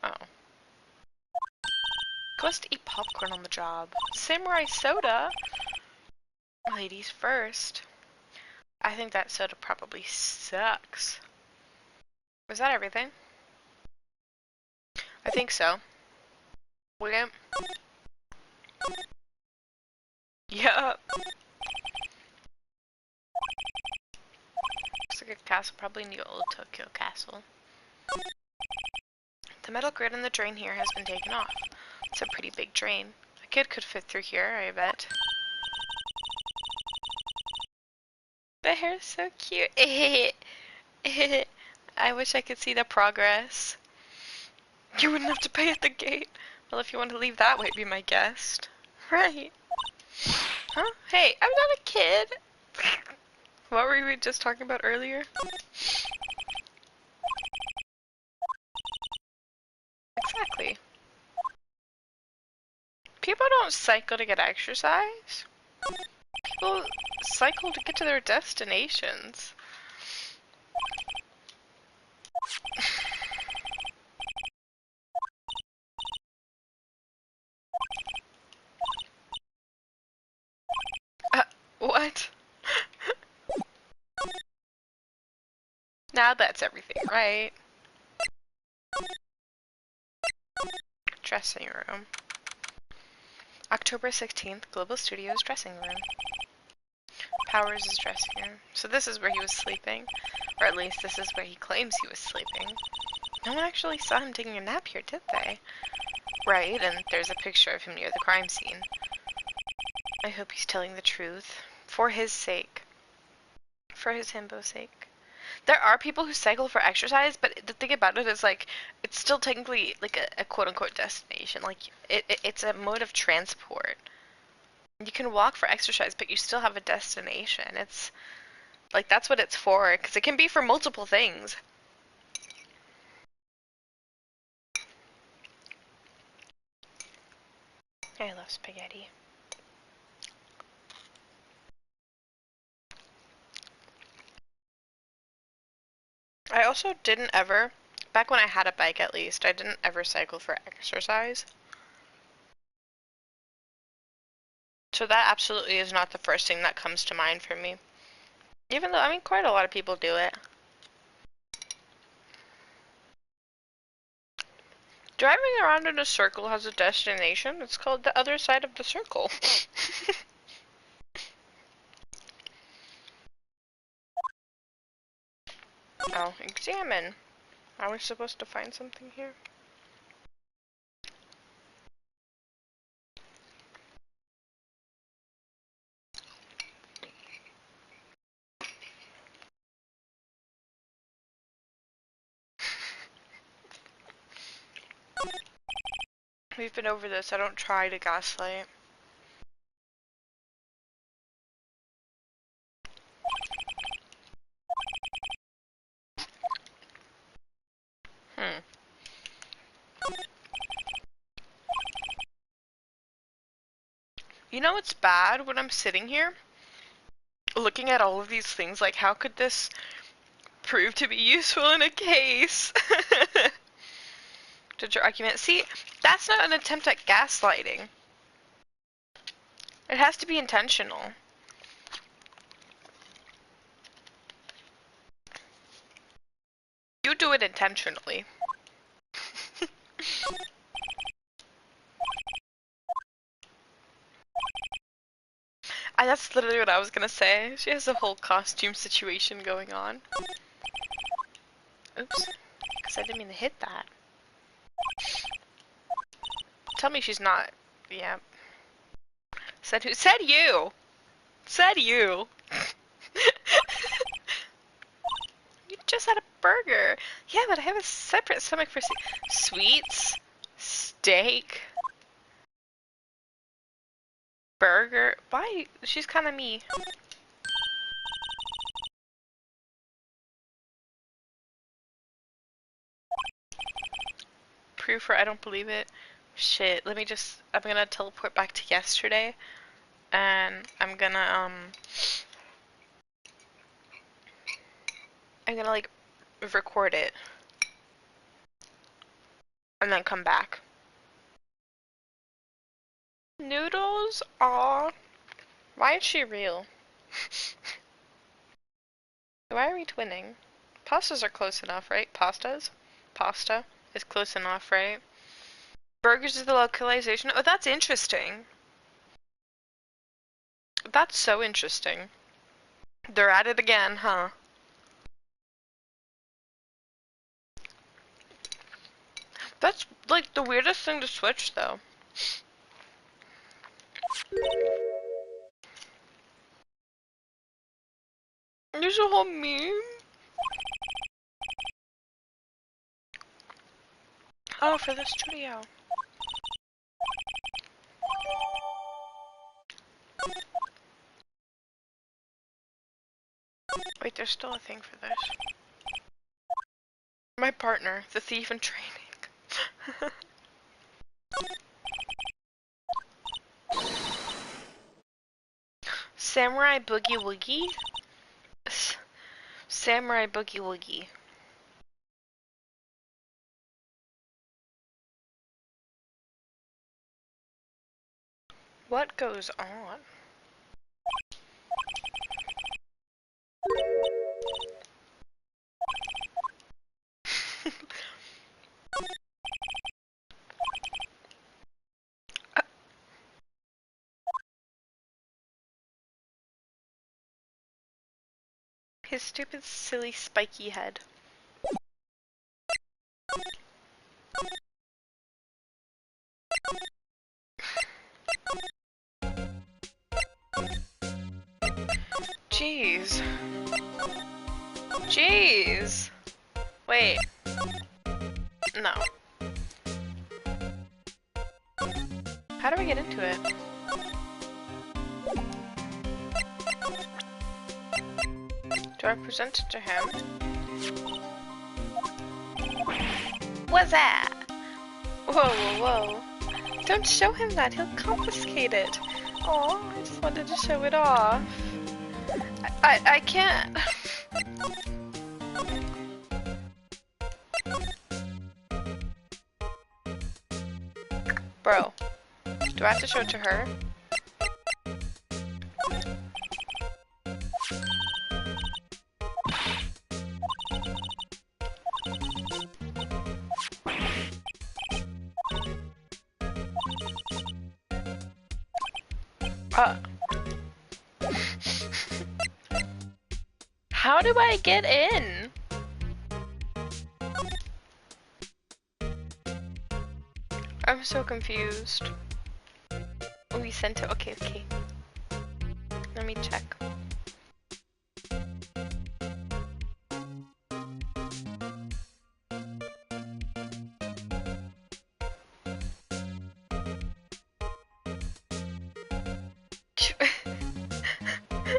Speaker 1: Oh. Who wants to eat popcorn on the job? Samurai soda? Ladies first. I think that soda probably sucks. Was that everything? I think so. William? Yeah. Looks like a castle, probably in the old Tokyo castle. The metal grid in the drain here has been taken off. It's a pretty big drain. A kid could fit through here, I bet. The hair's so cute. I wish I could see the progress. You wouldn't have to pay at the gate. Well, if you want to leave that way, be my guest. Right. Huh? Hey, I'm not a kid. What were we just talking about earlier? Exactly. People don't cycle to get exercise. People cycle to get to their destinations. What? Now that's everything, right? Dressing room. October 16th, Global Studios dressing room. Powers' dressing room. So this is where he was sleeping. Or at least this is where he claims he was sleeping. No one actually saw him taking a nap here, did they? Right, and there's a picture of him near the crime scene. I hope he's telling the truth. For his sake. For his himbo's sake. There are people who cycle for exercise, but the thing about it is, like, it's still technically, like, a quote-unquote destination. Like, it's a mode of transport. You can walk for exercise, but you still have a destination. It's, like, that's what it's for, because it can be for multiple things. I love spaghetti. also didn't ever, back when I had a bike at least, I didn't ever cycle for exercise. So that absolutely is not the first thing that comes to mind for me. Even though, I mean, quite a lot of people do it. Driving around in a circle has a destination. It's called the other side of the circle. Oh, examine. Are we supposed to find something here? We've been over this. I don't try to gaslight. You know what's bad when I'm sitting here looking at all of these things, like how could this prove to be useful in a case? Did your argument? See, that's not an attempt at gaslighting. It has to be intentional. You do it intentionally. That's literally what I was gonna say. She has a whole costume situation going on. Oops. Because I didn't mean to hit that. Tell me she's not. Yeah. Said who? Said you! Said you! You just had a burger. Yeah, but I have a separate stomach for sweets, steak, burger. Why? She's kind of me. Proof for I don't believe it. Shit, let me just, I'm gonna teleport back to yesterday, and I'm gonna like record it, and then come back. Noodles? Aw. Why is she real? Why are we twinning? Pastas are close enough, right? Pastas? Pasta is close enough, right? Burgers is the localization. Oh, that's interesting. That's so interesting. They're at it again, huh? That's like the weirdest thing to switch, though. There's a whole meme. Oh, for the studio. Wait, there's still a thing for this. My partner, the thief in training. Samurai Boogie Woogie? Samurai Boogie Woogie. What goes on? His stupid, silly, spiky head. Jeez. Jeez. Wait. No. How do we get into it? Do I present it to him? What's that? Whoa, whoa, whoa. Don't show him that, he'll confiscate it. Oh, I just wanted to show it off. I can't. Bro, do I have to show it to her? How do I get in? I'm so confused. Oh, you sent it? Okay, okay. Let me check.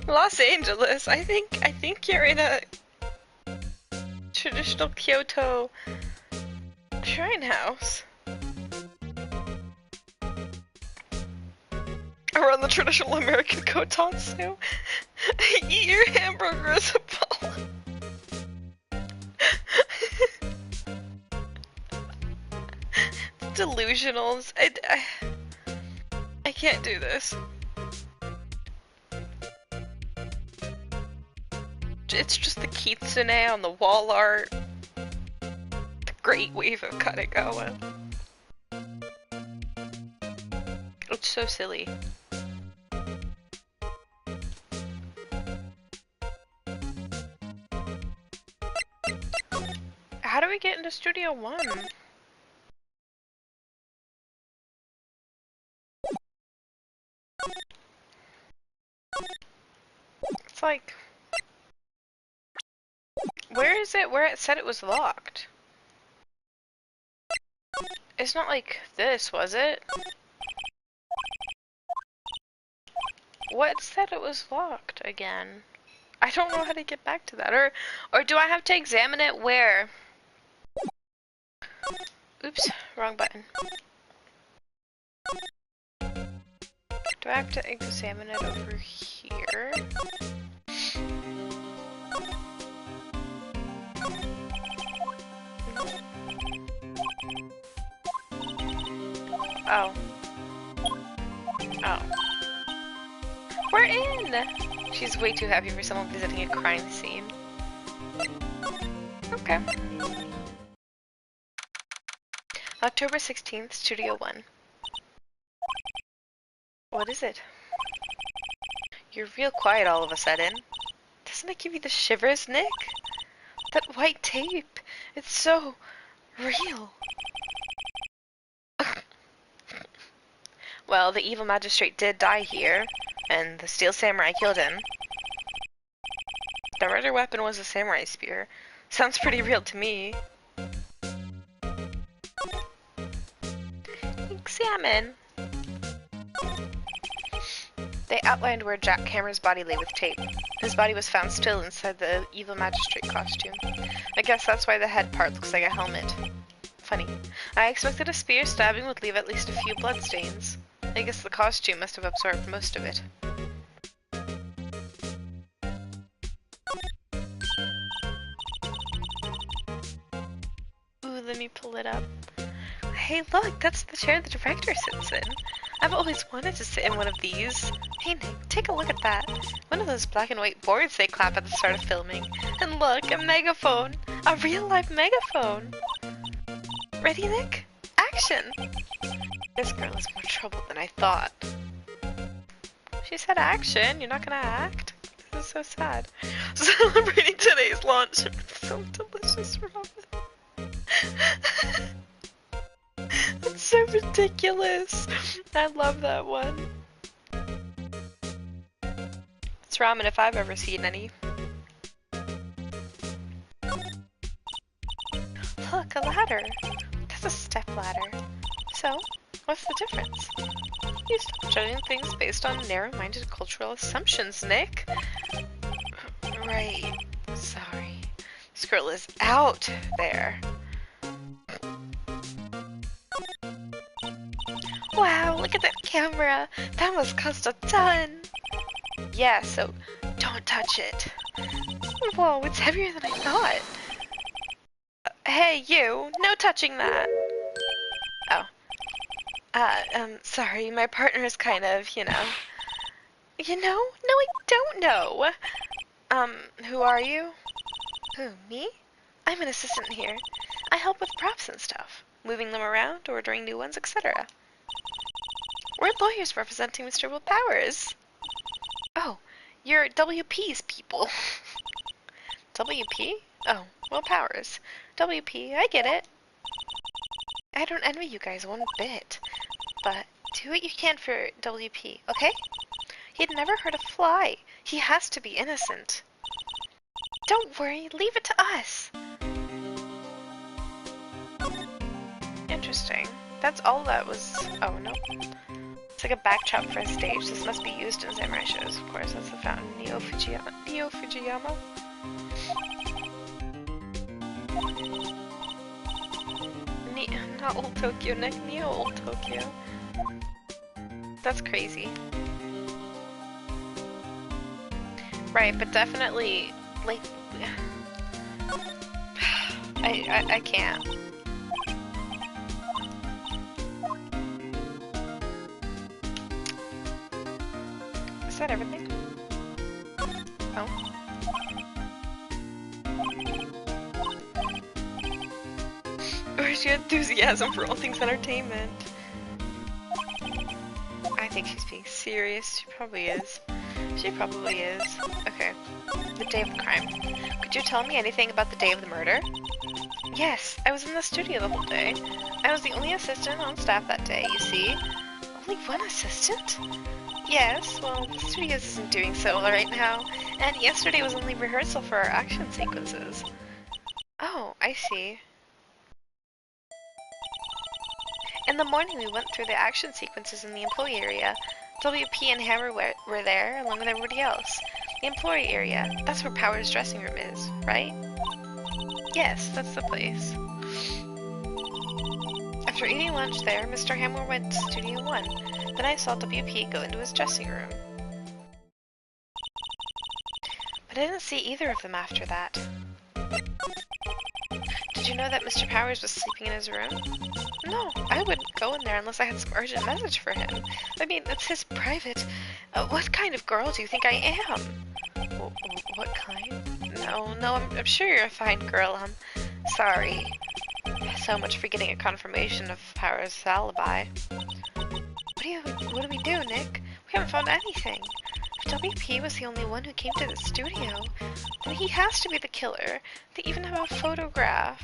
Speaker 1: Los Angeles, I think you're in a traditional Kyoto shrine house. Or on the traditional American kotatsu. Eat your hamburgers, Apollo. Delusionals. I can't do this. It's just the kitsune on the wall art. The great wave of Kanegawa. It's so silly. How do we get into Studio One? It's like... Where is it? Where it said it was locked? It's not like this, was it? What said it was locked again? I don't know how to get back to that. Or do I have to examine it where? Oops, wrong button. Do I have to examine it over here? Oh. Oh. We're in! She's way too happy for someone visiting a crime scene. Okay. October 16th, Studio One. What is it? You're real quiet all of a sudden. Doesn't it give you the shivers, Nick? That white tape, it's so real. Well, the evil magistrate did die here, and the steel samurai killed him. The murder weapon was a samurai spear. Sounds pretty real to me. Examine. They outlined where Jack Hammer's body lay with tape. His body was found still inside the evil magistrate costume. I guess that's why the head part looks like a helmet. Funny. I expected a spear stabbing would leave at least a few bloodstains. I guess the costume must have absorbed most of it. Ooh, let me pull it up. Hey, look, that's the chair the director sits in. I've always wanted to sit in one of these. Hey, Nick, take a look at that. One of those black and white boards they clap at the start of filming. And look, a megaphone. A real-life megaphone. Ready, Nick? Action! This girl is more trouble than I thought. She said action. You're not gonna act? This is so sad. Celebrating today's launch of some delicious ramen. That's so ridiculous. I love that one. It's ramen if I've ever seen any. Look, a ladder. That's a step ladder. So, what's the difference? You stop judging things based on narrow-minded cultural assumptions, Nick. Right. Sorry. This girl is out there. Wow, look at that camera. That must cost a ton. Yeah, so don't touch it. Whoa, it's heavier than I thought. Hey, you. No touching that. Oh. Sorry, my partner is kind of, you know. You know? No, I don't know. Who are you? Who, me? I'm an assistant here. I help with props and stuff, moving them around, ordering new ones, etc. We're lawyers representing Mr. Will Powers. Oh, you're WP's people. WP? Oh, Will Powers. WP, I get it. I don't envy you guys one bit, but do what you can for WP, okay? He'd never hurt a fly. He has to be innocent. Don't worry, leave it to us. Interesting. That's all that was... Oh, no. It's like a backdrop for a stage. This must be used in samurai shows, of course. That's the fountain. Neo Fujiyama? Not Old Tokyo, Neo Old Tokyo. That's crazy. Right, but definitely, like... I can't. Is that everything? Oh. Where's your enthusiasm for all things entertainment? I think she's being serious. She probably is. She probably is. Okay. The day of the crime. Could you tell me anything about the day of the murder? Yes, I was in the studio the whole day. I was the only assistant on staff that day, you see. Only one assistant? Yes, well, the studio isn't doing so well right now, and yesterday was only rehearsal for our action sequences. Oh, I see. In the morning we went through the action sequences in the employee area. WP and Hammer were there, along with everybody else. The employee area, that's where Power's dressing room is, right? Yes, that's the place. After eating lunch there, Mr. Hammer went to Studio 1. Then I saw WP go into his dressing room. But I didn't see either of them after that. Did you know that Mr. Powers was sleeping in his room? No, I wouldn't go in there unless I had some urgent message for him. I mean, it's his private... what kind of girl do you think I am? What kind? No, I'm sure you're a fine girl. I'm sorry. So much for getting a confirmation of Powers' alibi. What do we do, Nick? We haven't found anything. If WP was the only one who came to the studio, then he has to be the killer. They even have a photograph.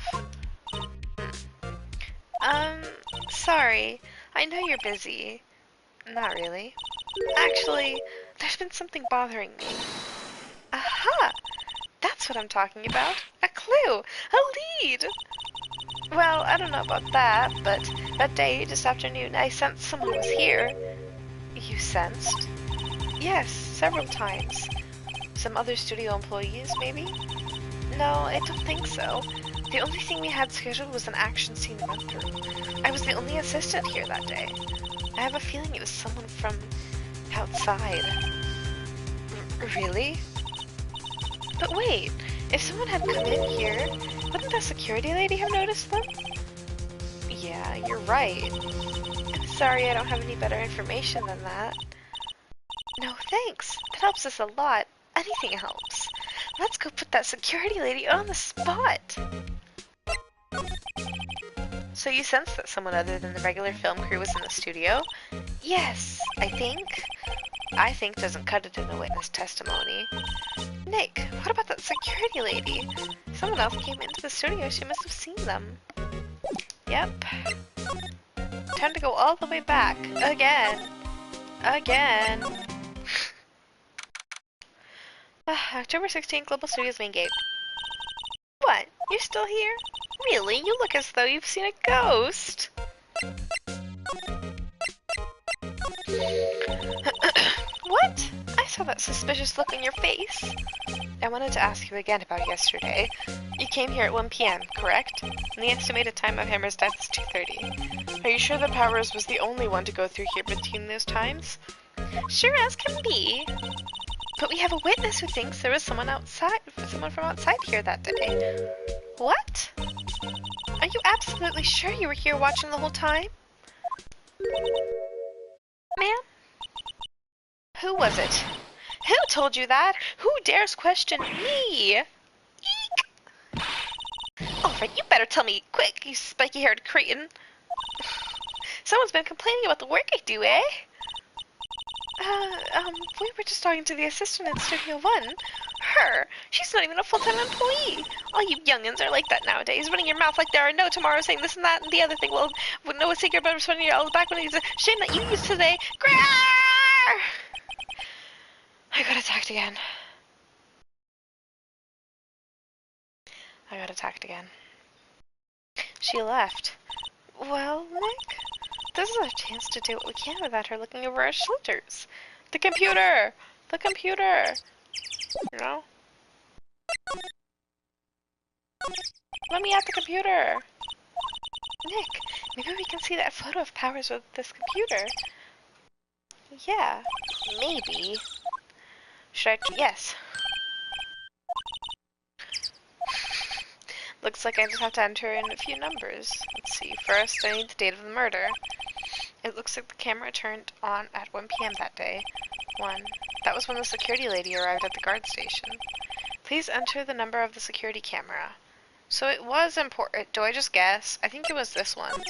Speaker 1: Sorry. I know you're busy. Not really. Actually, there's been something bothering me. Aha! That's what I'm talking about. A clue! A lead! Well, I don't know about that, but that day, this afternoon, I sensed someone was here. You sensed? Yes, several times. Some other studio employees, maybe? No, I don't think so. The only thing we had scheduled was an action scene run-through. I was the only assistant here that day. I have a feeling it was someone from outside. Really? But wait, if someone had come in here, wouldn't the security lady have noticed them? Yeah, you're right. I'm sorry I don't have any better information than that. No, thanks. That helps us a lot. Anything helps. Let's go put that security lady on the spot. So you sensed that someone other than the regular film crew was in the studio? Yes, I think doesn't cut it in a witness testimony. Nick, what about that security lady? Someone else came into the studio, she must have seen them. Yep. Time to go all the way back. Again. October 16th, Global Studios main gate. What? You're still here? Really? You look as though you've seen a ghost. What? I saw that suspicious look on your face. I wanted to ask you again about yesterday. You came here at 1 p.m., correct? And the estimated time of Hammer's death is 2:30. Are you sure that Powers was the only one to go through here between those times? Sure as can be. But we have a witness who thinks there was someone from outside here that day. What? Are you absolutely sure you were here watching the whole time? Ma'am? Who was it? Who told you that? Who dares question me? Eek! Alright, you better tell me quick, you spiky-haired cretin. Someone's been complaining about the work I do, eh? We were just talking to the assistant at Studio One. Her! She's not even a full-time employee! All you youngins are like that nowadays, running your mouth like there are no tomorrows, saying this and that and the other thing. Well, wouldn't know a secret about responding to all the back when he's a shame that you used today. Grrrr! I got attacked again. She left. Well, Nick, this is our chance to do what we can without her looking over our shoulders. The computer! The computer! You know? Let me at the computer! Nick, maybe we can see that photo of Powers with this computer. Yeah, maybe. Should I? Yes. Looks like I just have to enter in a few numbers. Let's see. First, I need the date of the murder. It looks like the camera turned on at 1 p.m. that day. 1. That was when the security lady arrived at the guard station. Please enter the number of the security camera. So it was important. Do I just guess? I think it was this one.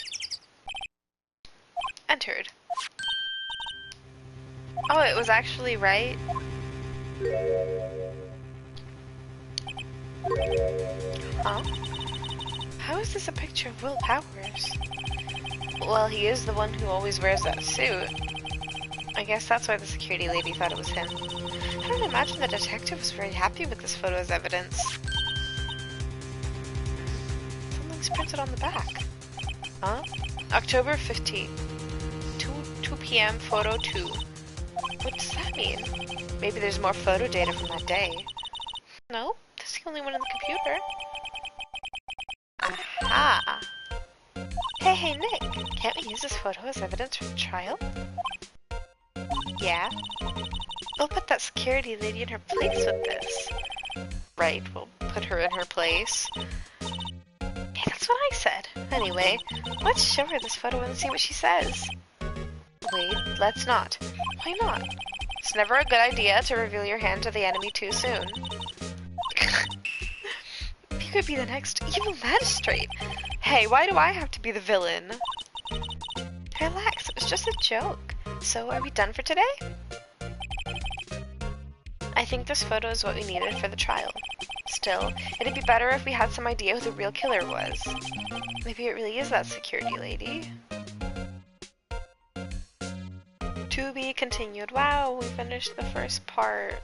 Speaker 1: Entered. Oh, it was actually right? Huh? How is this a picture of Will Powers? Well, he is the one who always wears that suit. I guess that's why the security lady thought it was him. I don't imagine the detective was very happy with this photo as evidence. Something's printed on the back. Huh? October 15th. 2 p.m. photo 2. What does that mean? Maybe there's more photo data from that day. No, that's the only one in the computer. Aha! Hey, Nick, can't we use this photo as evidence for the trial? Yeah. We'll put that security lady in her place with this. Right, we'll put her in her place. Hey, that's what I said. Anyway, let's show her this photo and see what she says. Wait, let's not. Why not? It's never a good idea to reveal your hand to the enemy too soon. You could be the next evil magistrate. Hey, why do I have to be the villain? Relax, it was just a joke. So, are we done for today? I think this photo is what we needed for the trial. Still, it'd be better if we had some idea who the real killer was. Maybe it really is that security lady. To be continued. Wow, we finished the first part.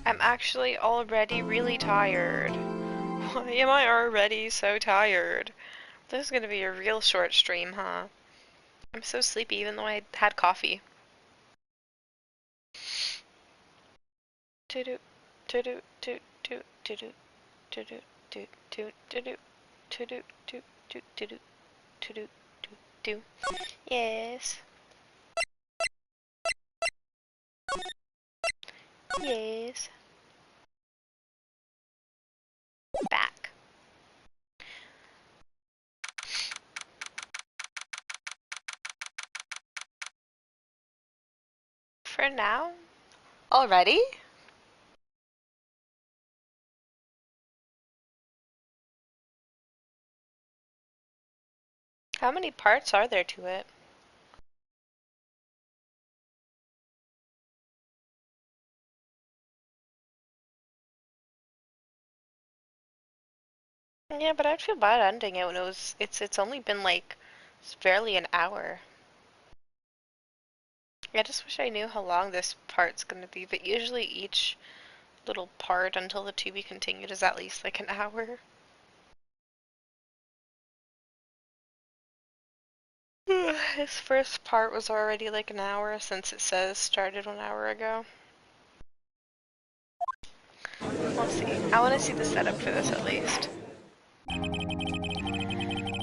Speaker 1: I'm actually already really tired. Why am I already so tired? This is gonna be a real short stream, huh? I'm so sleepy even though I had coffee. To-do, to-do, to-do, to-do, to-do, to-do, to-do, to-do, to-do, to-do, to-do, to-do. Yes. Yes. Back. For now? Already? How many parts are there to it? Yeah, but I'd feel bad ending it when it's only been like barely an hour. I just wish I knew how long this part's gonna be, but usually each little part until the to be continued is at least like an hour. This first part was already like an hour since it says started 1 hour ago. We'll see. I want to see the setup for this at least.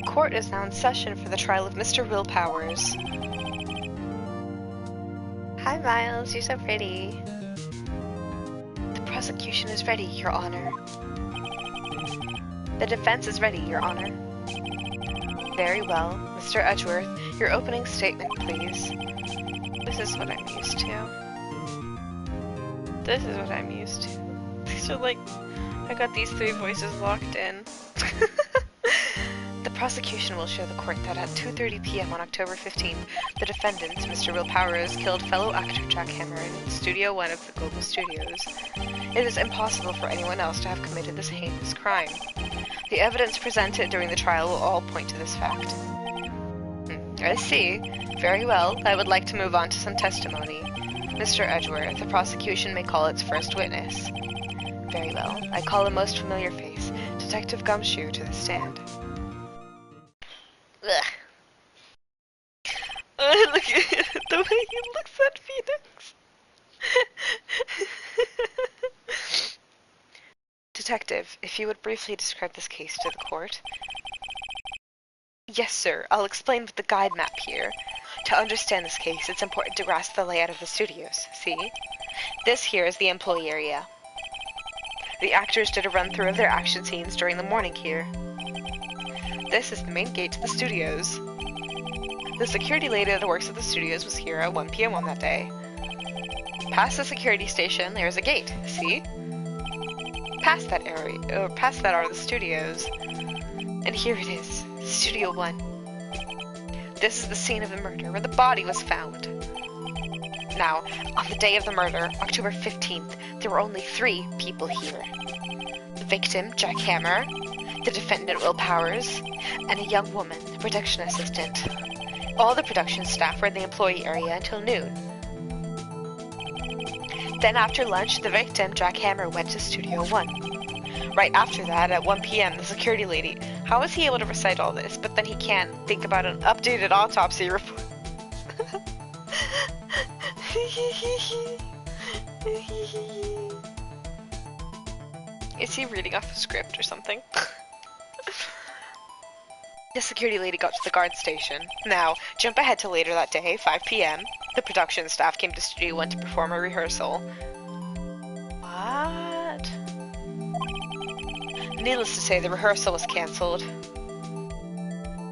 Speaker 1: Court is now in session for the trial of Mr. Will Powers. Hi Miles, you're so pretty. The prosecution is ready, Your Honor. The defense is ready, Your Honor. Very well. Mr. Edgeworth, your opening statement, please. This is what I'm used to. This is what I'm used to. These are like... I got these three voices locked in. The prosecution will show the court that at 2:30 p.m. on October 15th, the defendant, Mr. Will Powers, killed fellow actor Jack Hammer in Studio 1 of the Global Studios. It is impossible for anyone else to have committed this heinous crime. The evidence presented during the trial will all point to this fact. I see. Very well. I would like to move on to some testimony. Mr. Edgeworth, the prosecution may call its first witness. Very well. I call a most familiar face, Detective Gumshoe, to the stand. Ugh. Look at the way he looks at Phoenix. Detective, if you would briefly describe this case to the court. Yes, sir. I'll explain with the guide map here. To understand this case, it's important to grasp the layout of the studios. See? This here is the employee area. The actors did a run-through of their action scenes during the morning here. This is the main gate to the studios. The security lady that works at the studios was here at 1 p.m. on that day. Past the security station, there is a gate. See? Past that area, or past that are the studios. And here it is, Studio 1. This is the scene of the murder, where the body was found. Now, on the day of the murder, October 15th, there were only 3 people here. The victim, Jack Hammer, the defendant, Will Powers, and a young woman, the production assistant. All the production staff were in the employee area until noon. Then after lunch, the victim, Jack Hammer, went to Studio 1. Right after that, at 1 p.m., the security lady. How is he able to recite all this, but then he can't think about an updated autopsy report? Is he reading off a script or something? The security lady got to the guard station. Now, jump ahead to later that day, 5 p.m. The production staff came to Studio 1 to perform a rehearsal. What? Needless to say, the rehearsal was cancelled.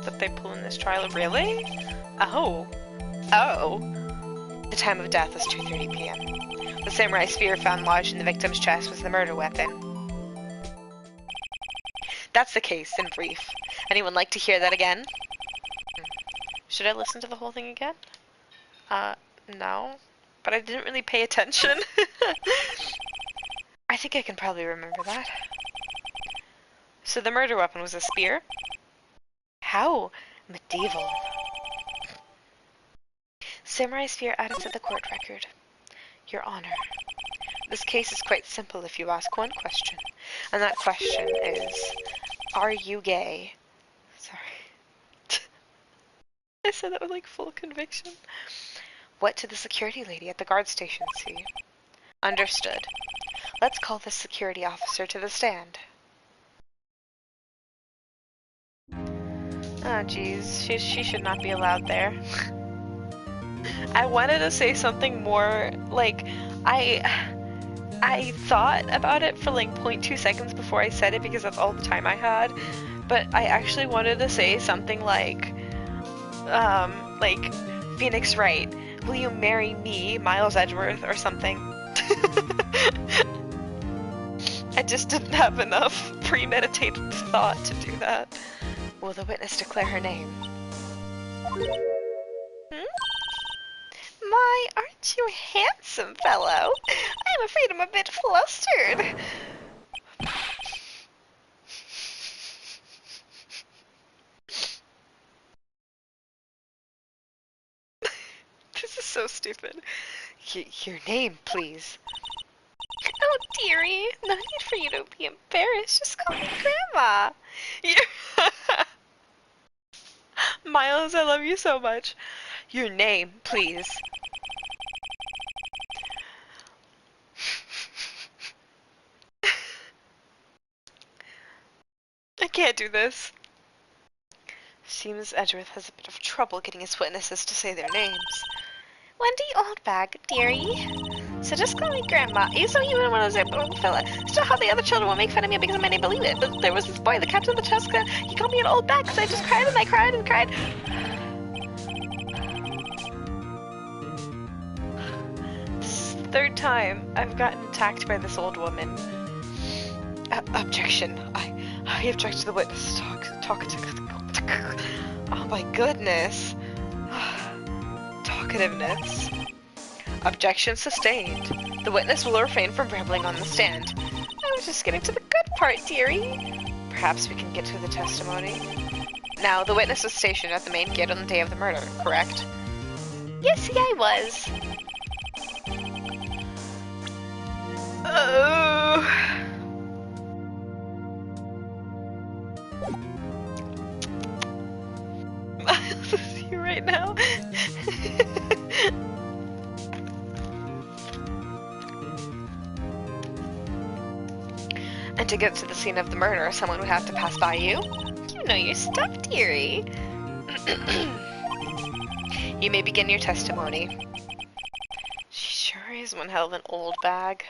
Speaker 1: That they pull in this trial? Really? Oh. Oh. The time of death was 2:30 p.m. The samurai spear found lodged in the victim's chest was the murder weapon. That's the case, in brief. Anyone like to hear that again? Should I listen to the whole thing again? No. But I didn't really pay attention. I think I can probably remember that. So the murder weapon was a spear? How medieval. Samurai spear added to the court record. Your Honor, this case is quite simple if you ask one question. And that question is, are you gay? Sorry. I said that with like full conviction. What did the security lady at the guard station see? Understood. Let's call this security officer to the stand. Oh jeez, she should not be allowed there. I wanted to say something more, like, I thought about it for like 0.2 seconds before I said it because that's all the time I had, but I actually wanted to say something like Phoenix Wright, will you marry me, Miles Edgeworth, or something. I just didn't have enough premeditated thought to do that. Will the witness declare her name? My, aren't you a handsome fellow? I'm afraid I'm a bit flustered. This is so stupid. Your name, please. Oh, dearie. No need for you to be embarrassed. Just call me Grandma. Miles, I love you so much. Your name, please. I can't do this. Seems Edgeworth has a bit of trouble getting his witnesses to say their names. Wendy Oldbag, dearie. So just call me Grandma. You don't even want to say fella. Still how the other children will make fun of me because I might believe it. But there was this boy, the captain of the Tuska. He called me an old bag because I just cried and I cried and cried. This is the third time I've gotten attacked by this old woman. Objection. I object to the witness. Talk. Oh my goodness. Talkativeness. Objection sustained. The witness will refrain from rambling on the stand. I was just getting to the good part, dearie. Perhaps we can get to the testimony. Now, the witness was stationed at the main gate on the day of the murder, correct? Yes, see, I was. Oh. Miles is here right now. And to get to the scene of the murder, someone would have to pass by you. You know your stuff, dearie. You may begin your testimony. She sure is one hell of an old bag.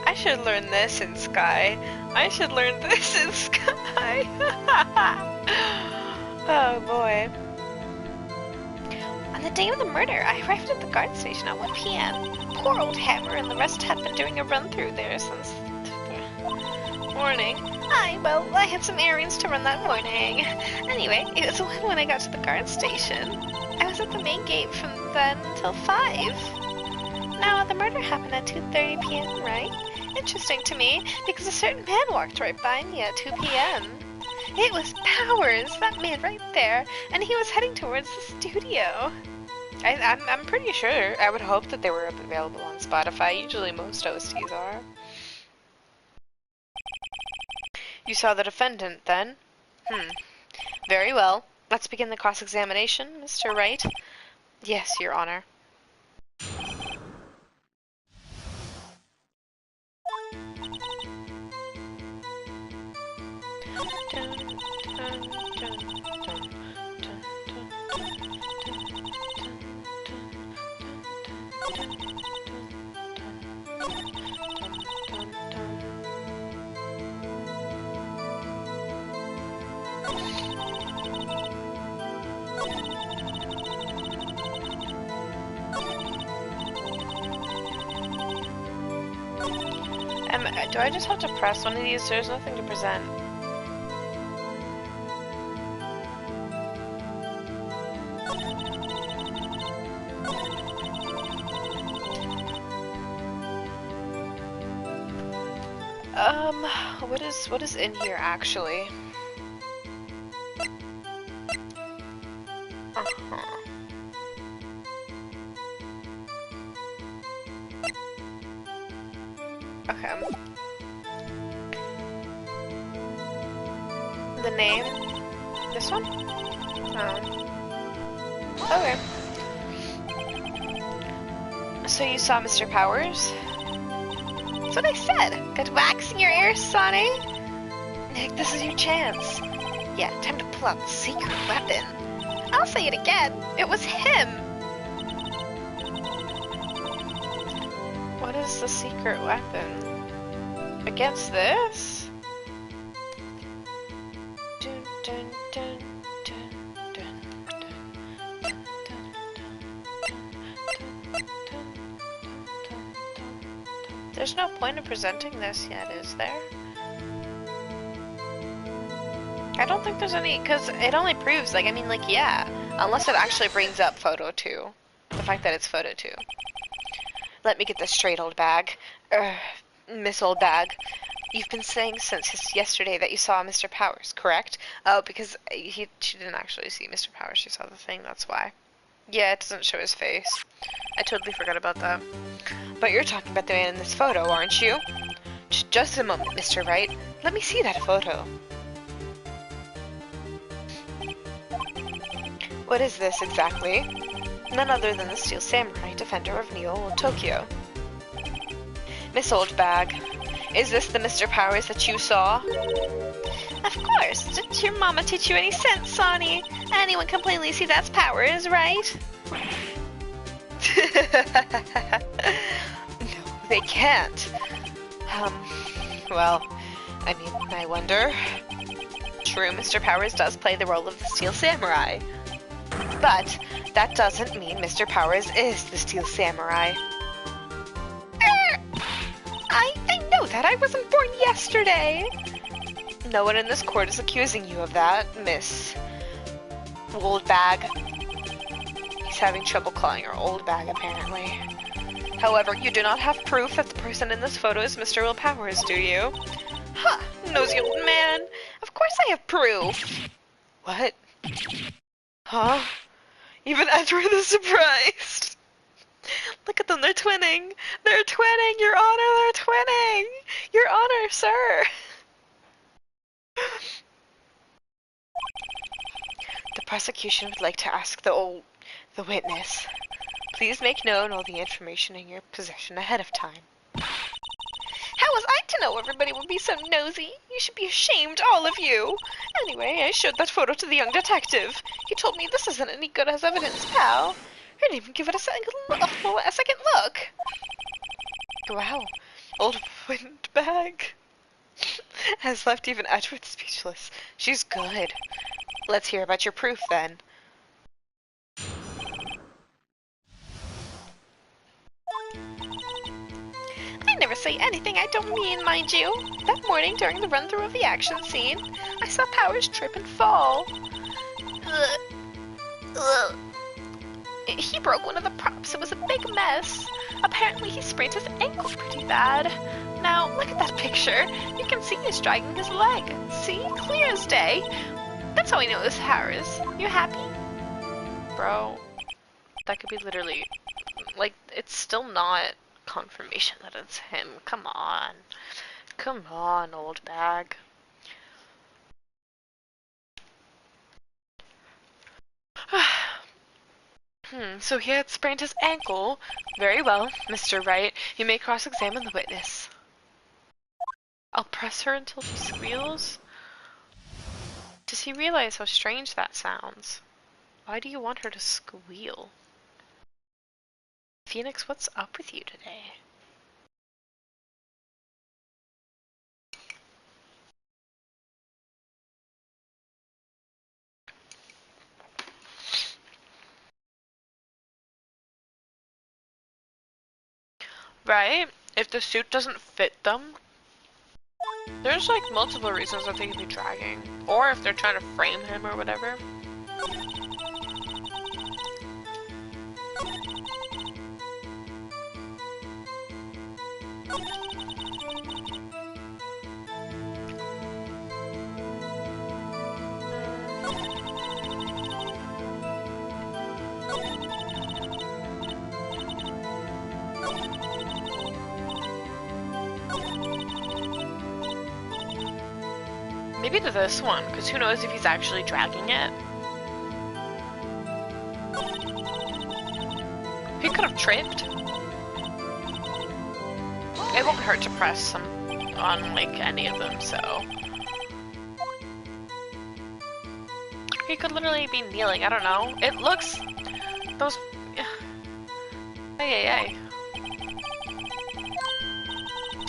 Speaker 1: I should learn this in Sky. I should learn this in Sky. Oh boy. On the day of the murder, I arrived at the guard station at 1 p.m. Poor old Hammer and the rest had been doing a run through there since the morning. I had some errands to run that morning. Anyway, it was 1 when I got to the guard station. I was at the main gate from then until 5. Now, the murder happened at 2:30 p.m., right? Interesting to me, because a certain man walked right by me at 2 p.m. It was Powers, that man right there, and he was heading towards the studio. I'm pretty sure. I would hope that they were available on Spotify. Usually most OSTs are. You saw the defendant, then? Very well. Let's begin the cross-examination, Mr. Wright. Yes, Your Honor. Do I just have to press one of these? There's nothing to present. What is in here actually? Okay. The name? This one? Oh. Okay. So you saw Mr. Powers? That's what I said. Good wax in your ears, Sonny. Nick, this is your chance. Yeah, time to pull out the secret weapon. I'll say it again. It was him. What is the secret weapon? Against this? Dun, dun, dun, dun, dun, dun, dun, dun. There's no point in presenting this yet, is there? I don't think there's any, because it only proves, yeah, unless it actually brings up photo 2. The fact that it's photo 2. Let me get this straight, old bag. Miss Old Bag. You've been saying since yesterday that you saw Mr. Powers, correct? Oh, because she didn't actually see Mr. Powers, she saw the thing, that's why. Yeah, it doesn't show his face. I totally forgot about that. But you're talking about the man in this photo, aren't you? Just a moment, Mr. Wright. Let me see that photo. What is this exactly? None other than the Steel Samurai, defender of Neo Tokyo. Miss Oldbag, is this the Mr. Powers that you saw? Of course. Did your mama teach you any sense, Sonny? Anyone can plainly see that's Powers, right? No, they can't. Well, I mean, I wonder. True, Mr. Powers does play the role of the Steel Samurai. But that doesn't mean Mr. Powers is the Steel Samurai. I know that. I wasn't born yesterday. No one in this court is accusing you of that, Miss Oldbag. He's having trouble calling her Oldbag, apparently. However, you do not have proof that the person in this photo is Mr. Will Powers, do you? Huh, nosy old man. Of course I have proof. What? Huh? Even Edward is surprised. Look at them, they're twinning. They're twinning, Your Honor, they're twinning. Your Honor, sir. The prosecution would like to ask the witness. Please make known all the information in your possession ahead of time. How was I to know everybody would be so nosy? You should be ashamed, all of you. Anyway, I showed that photo to the young detective. He told me this isn't any good as evidence, pal. I didn't even give it a second look. Wow, old windbag has left even Edward speechless. She's good. Let's hear about your proof, then. I never say anything I don't mean, mind you. That morning, during the run-through of the action scene, I saw Powers trip and fall. He broke one of the props. It was a big mess. Apparently, he sprained his ankle pretty bad. Now, look at that picture. You can see he's dragging his leg. See? Clear as day. That's how I know it's Powers. You happy? Bro, that could be literally... Like, it's still not confirmation that it's him. Come on. Come on, old bag. So he had sprained his ankle. Very well, Mr. Wright. You may cross-examine the witness. I'll press her until she squeals. Does he realize how strange that sounds? Why do you want her to squeal? Phoenix, what's up with you today? Right? If the suit doesn't fit them, there's like multiple reasons that they could be dragging. Or if they're trying to frame him or whatever. Maybe to this one, because who knows if he's actually dragging it. He could have tripped. It won't hurt to press some on like any of them, so. He could literally be kneeling, I don't know. It looks... Those... Hey.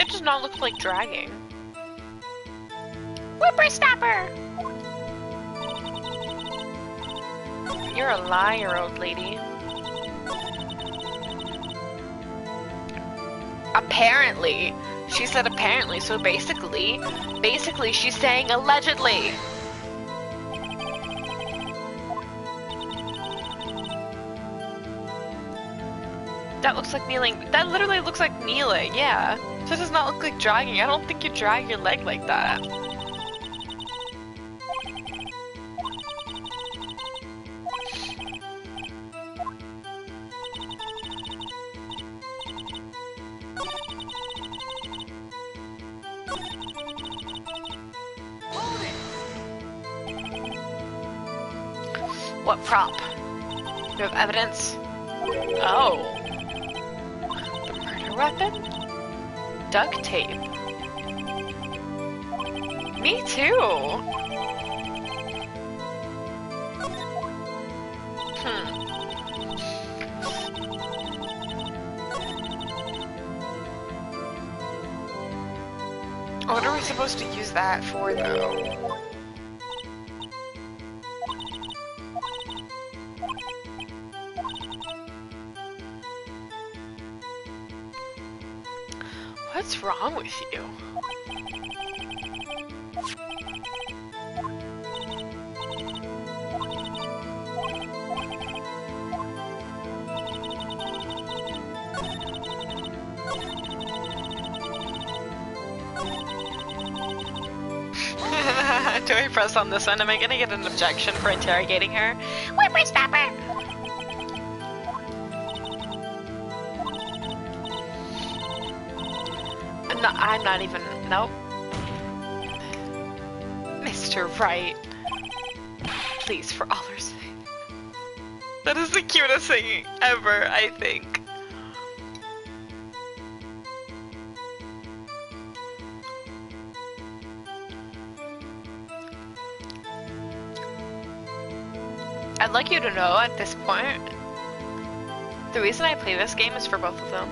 Speaker 1: It does not look like dragging. Whippersnapper! You're a liar, old lady. Apparently. She said apparently, so basically she's saying allegedly. That looks like kneeling. That literally looks like kneeling, yeah. So it does not look like dragging. I don't think you drag your leg like that. What prop? You have evidence? Oh. The murder weapon? Duct tape. Me too. What are we supposed to use that for, though? What's wrong with you? Do I press on this one? Am I gonna get an objection for interrogating her? Wait, stop her! No, I'm not even. Nope. Mr. Wright. Please, for all our sake. That is the cutest thing ever, I think. I'd like you to know at this point, the reason I play this game is for both of them.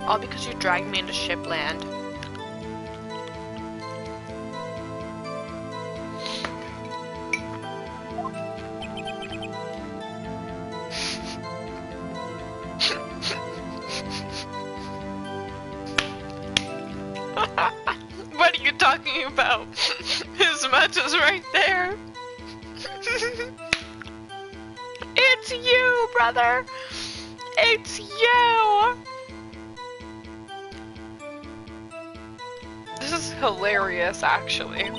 Speaker 1: All because you dragged me into shipland. What are you talking about? His match is right there. It's you, brother. It's you. This is hilarious, actually.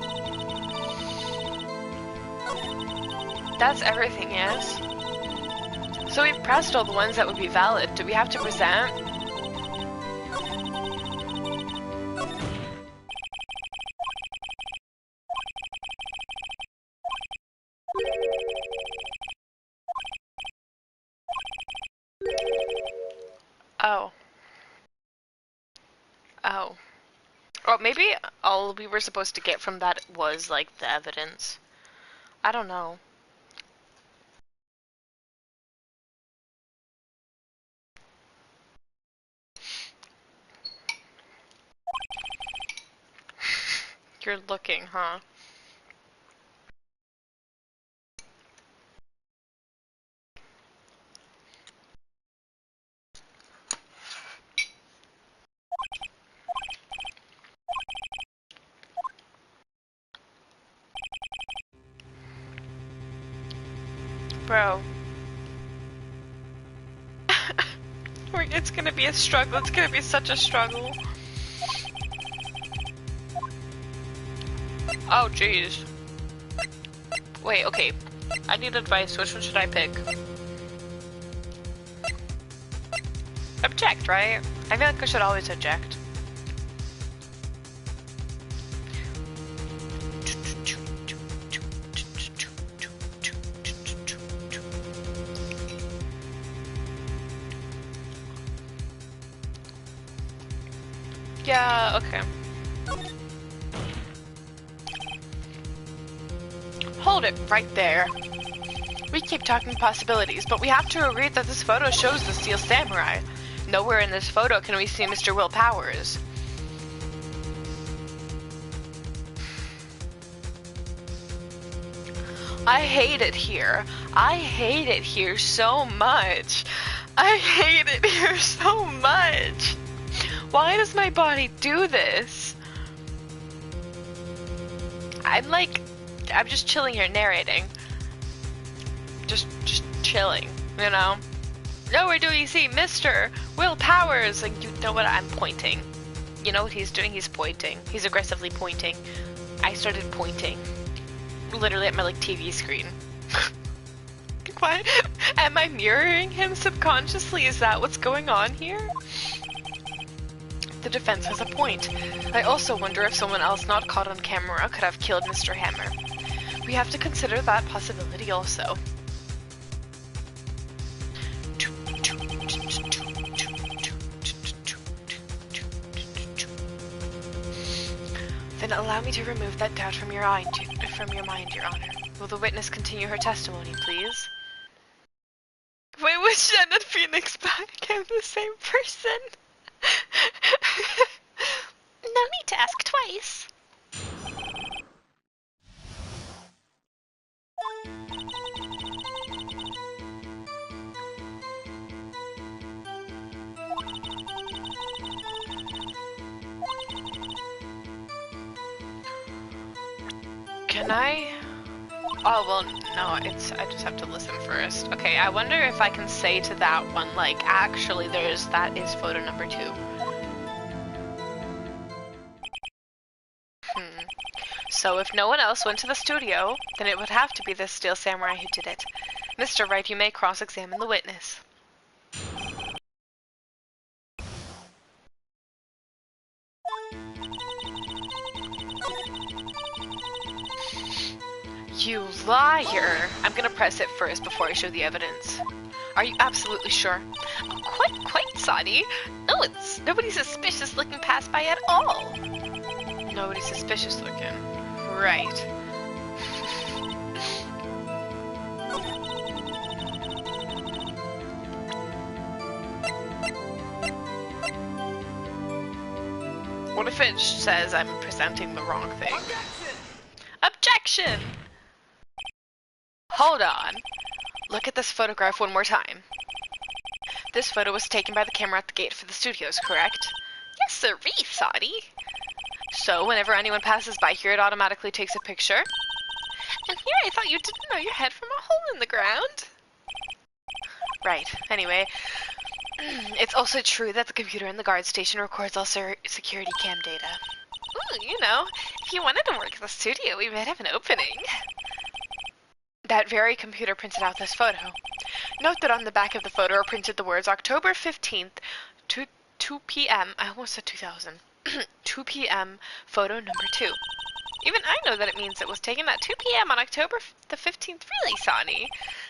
Speaker 1: That's everything, yes? So we've pressed all the ones that would be valid. Do we have to present? Oh. Oh. Or maybe all we were supposed to get from that was, like, the evidence. I don't know. You're looking, huh? Bro. It's gonna be a struggle. It's gonna be such a struggle. Oh, jeez. Wait, okay. I need advice. Which one should I pick? Object, right? I feel like I should always object. Yeah, okay. Hold it right there. We keep talking possibilities, but we have to agree that this photo shows the Steel Samurai. Nowhere in this photo can we see Mr. Will Powers. I hate it here. I hate it here so much. I hate it here so much. Why does my body do this? I'm just chilling here narrating. Just chilling, you know? Nowhere do we see Mr. Will Powers. Like, you know what? I'm pointing. You know what he's doing? He's pointing. He's aggressively pointing. I started pointing. Literally at my, like, TV screen. Why? Am I mirroring him subconsciously? Is that what's going on here? The defense has a point. I also wonder if someone else not caught on camera could have killed Mr. Hammer. We have to consider that possibility also. Then allow me to remove that doubt from your mind, Your Honor. Will the witness continue her testimony, please? Wait, was Janet Phoenix became the same person? No need to ask twice. Can I? Oh, well, no, I just have to listen first. Okay, I wonder if I can say to that one, like, actually, that is photo number 2. So if no one else went to the studio, then it would have to be the Steel Samurai who did it. Mr. Wright, you may cross-examine the witness. You liar! I'm gonna press it first before I show the evidence. Are you absolutely sure? Quite, Sadi. No, it's nobody suspicious looking past by at all. Nobody suspicious looking. Right. What if it says I'm presenting the wrong thing? Objection! Hold on. Look at this photograph one more time. This photo was taken by the camera at the gate for the studios, correct? Yes, sirree, Sadi. So, whenever anyone passes by here, it automatically takes a picture? And here I thought you didn't know your head from a hole in the ground. Right. Anyway, it's also true that the computer in the guard station records all security cam data. Ooh, you know, if you wanted to work at the studio, we might have an opening. That very computer printed out this photo. Note that on the back of the photo are printed the words October 15th, 2 p.m. I almost said 2000. 2 p.m. photo number 2. Even I know that it means it was taken at 2 p.m. on October the 15th. Really, Sonny?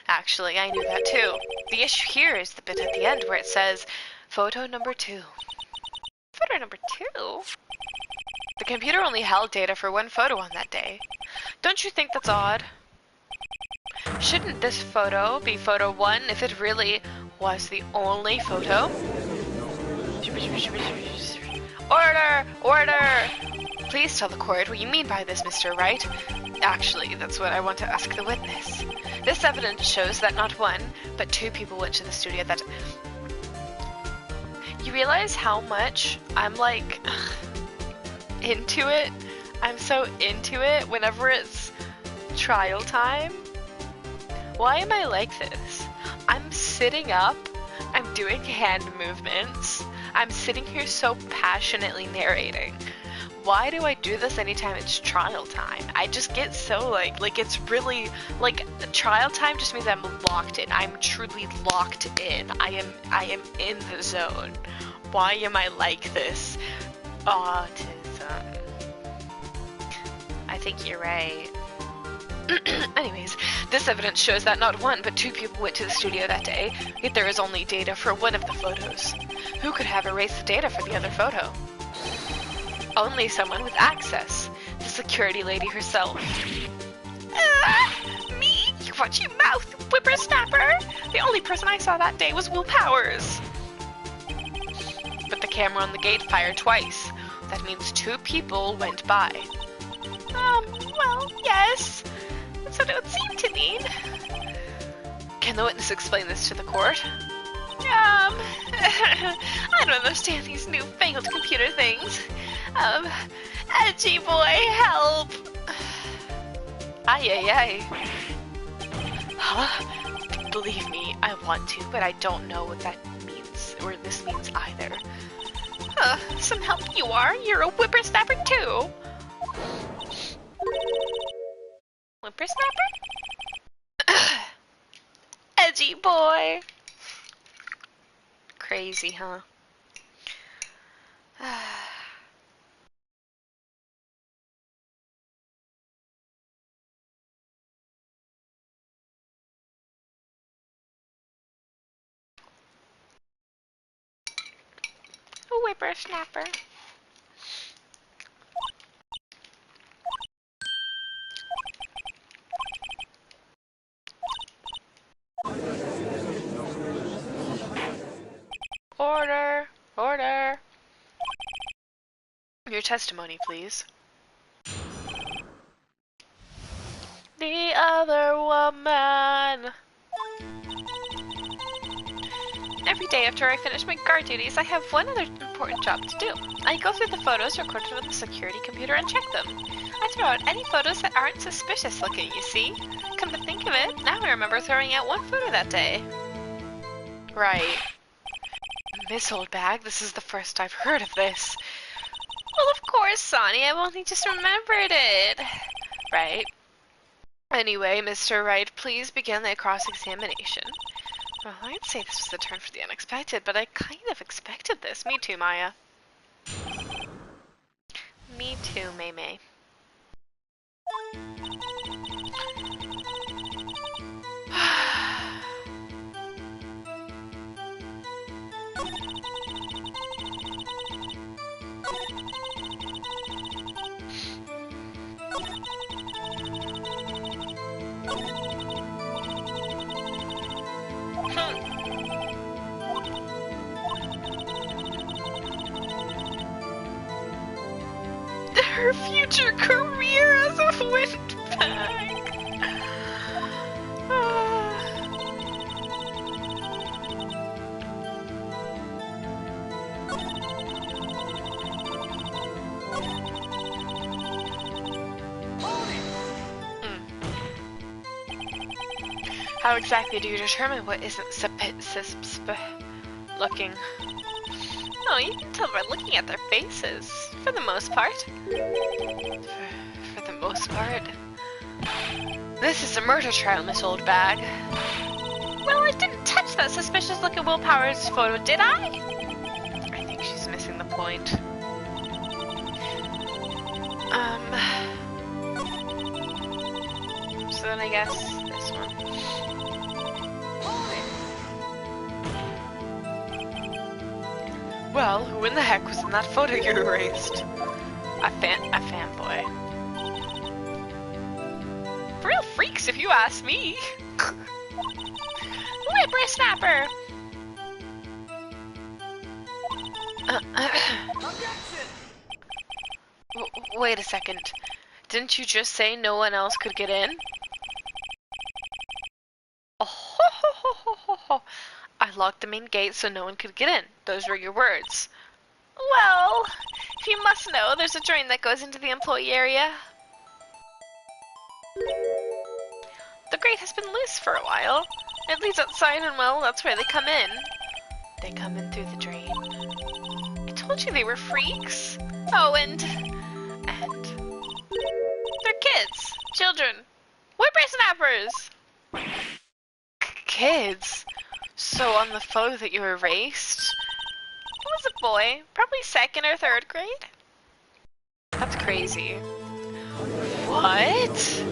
Speaker 1: Actually, I knew that too. The issue here is the bit at the end where it says photo number 2. Photo number 2? The computer only held data for one photo on that day. Don't you think that's odd? Shouldn't this photo be photo 1 if it really was the only photo? Order! Order! Please tell the court what you mean by this, Mr. Wright. Actually, that's what I want to ask the witness. This evidence shows that not 1, but 2 people went to the studio that... You realize how much I'm, like, into it? I'm so into it whenever it's trial time. Why am I like this? I'm sitting up, I'm doing hand movements, I'm sitting here so passionately narrating. Why do I do this anytime it's trial time? I just get so like it's really, like, trial time just means I'm locked in. I'm truly locked in. I am in the zone. Why am I like this? Autism. I think you're right. Anyways, this evidence shows that not 1 but 2 people went to the studio that day, yet there is only data for one of the photos. Who could have erased the data for the other photo? Only someone with access. The security lady herself. Me? You watch your mouth, whippersnapper! The only person I saw that day was Will Powers. But the camera on the gate fired twice. That means 2 people went by. Well, yes. That's what it would seem to mean. Can the witness explain this to the court? I don't understand these newfangled computer things. Edgy boy, help! Ay. Huh? Believe me, I want to, but I don't know what that means, or this means either. Some help you are. You're a whippersnapper too. Whippersnapper? Edgy boy. Crazy, huh? whippersnapper. Order! Order! Your testimony, please. The other woman! Every day after I finish my guard duties, I have one other important job to do. I go through the photos recorded on the security computer and check them. I throw out any photos that aren't suspicious looking, you see? Come to think of it, now I remember throwing out one photo that day. Right. Miss Oldbag, this is the first I've heard of this. Well, of course, Sonny, I've only just remembered it. Right. Anyway, Mr. Wright, please begin the cross-examination. Well, I'd say this was a turn for the unexpected, but I kind of expected this. Me too, Maya. Me too, May May. Her future career as a windbag. How exactly do you determine what isn't looking? Oh, you can tell by looking at their faces, for the most part. For the most part. This is a murder trial, Miss Oldbag. Well, I didn't touch that suspicious-looking Will Powers photo, did I? I think she's missing the point. So then I guess this one. Well, who in the heck was in that photo you erased? A fanboy. Real freaks, if you ask me. Whippersnapper! Wait a second. Didn't you just say no one else could get in? Oh, I locked the main gate so no one could get in. Those were your words. Well, if you must know, there's a drain that goes into the employee area. The grate has been loose for a while. It leads outside and, well, that's where they come in. They come in through the drain. I told you they were freaks. Oh, and... they're kids. Children. Whippersnappers! Kids? So on the photo that you erased, it was a boy, probably 2nd or 3rd grade? That's crazy. What?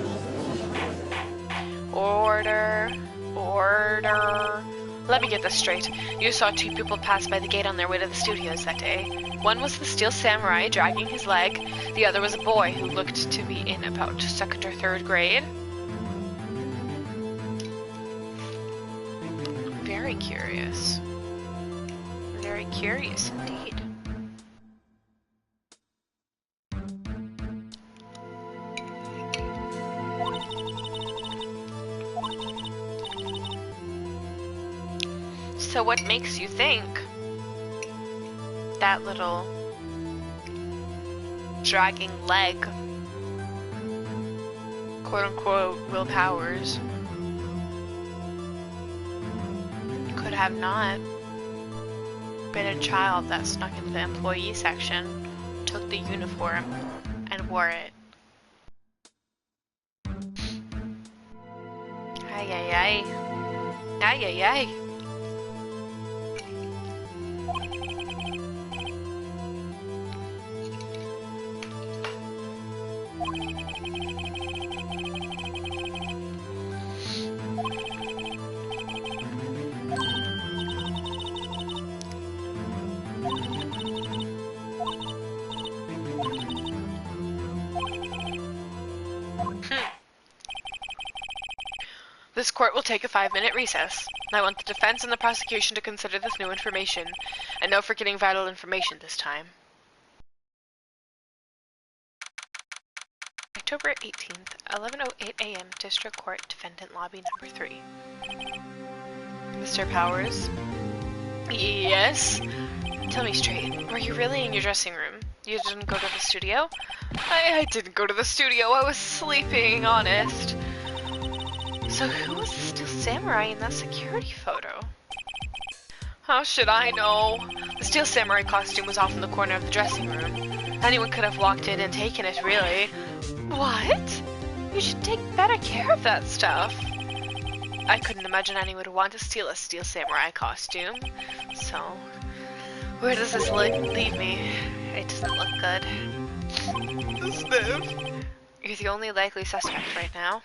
Speaker 1: Order. Order. Let me get this straight. You saw 2 people pass by the gate on their way to the studios that day. One was the Steel Samurai dragging his leg. The other was a boy who looked to be in about 2nd or 3rd grade. Very curious. Very curious indeed. So what makes you think that little dragging leg, quote-unquote, Will Powers, could have not been a child that snuck into the employee section, took the uniform, and wore it? Ay ay ay. Ay ay ay. This court will take a 5-minute recess. I want the defense and the prosecution to consider this new information, and no forgetting vital information this time. October 18th, 11:08 a.m. District Court, Defendant Lobby Number 3. Mr. Powers? Yes? Tell me straight, were you really in your dressing room? You didn't go to the studio? I didn't go to the studio, I was sleeping, honest. So who was the Steel Samurai in that security photo? How should I know? The Steel Samurai costume was off in the corner of the dressing room. Anyone could have walked in and taken it, really. What? You should take better care of that stuff. I couldn't imagine anyone would want to steal a Steel Samurai costume. So, where does this leave me? It doesn't look good. Sniff. You're the only likely suspect right now.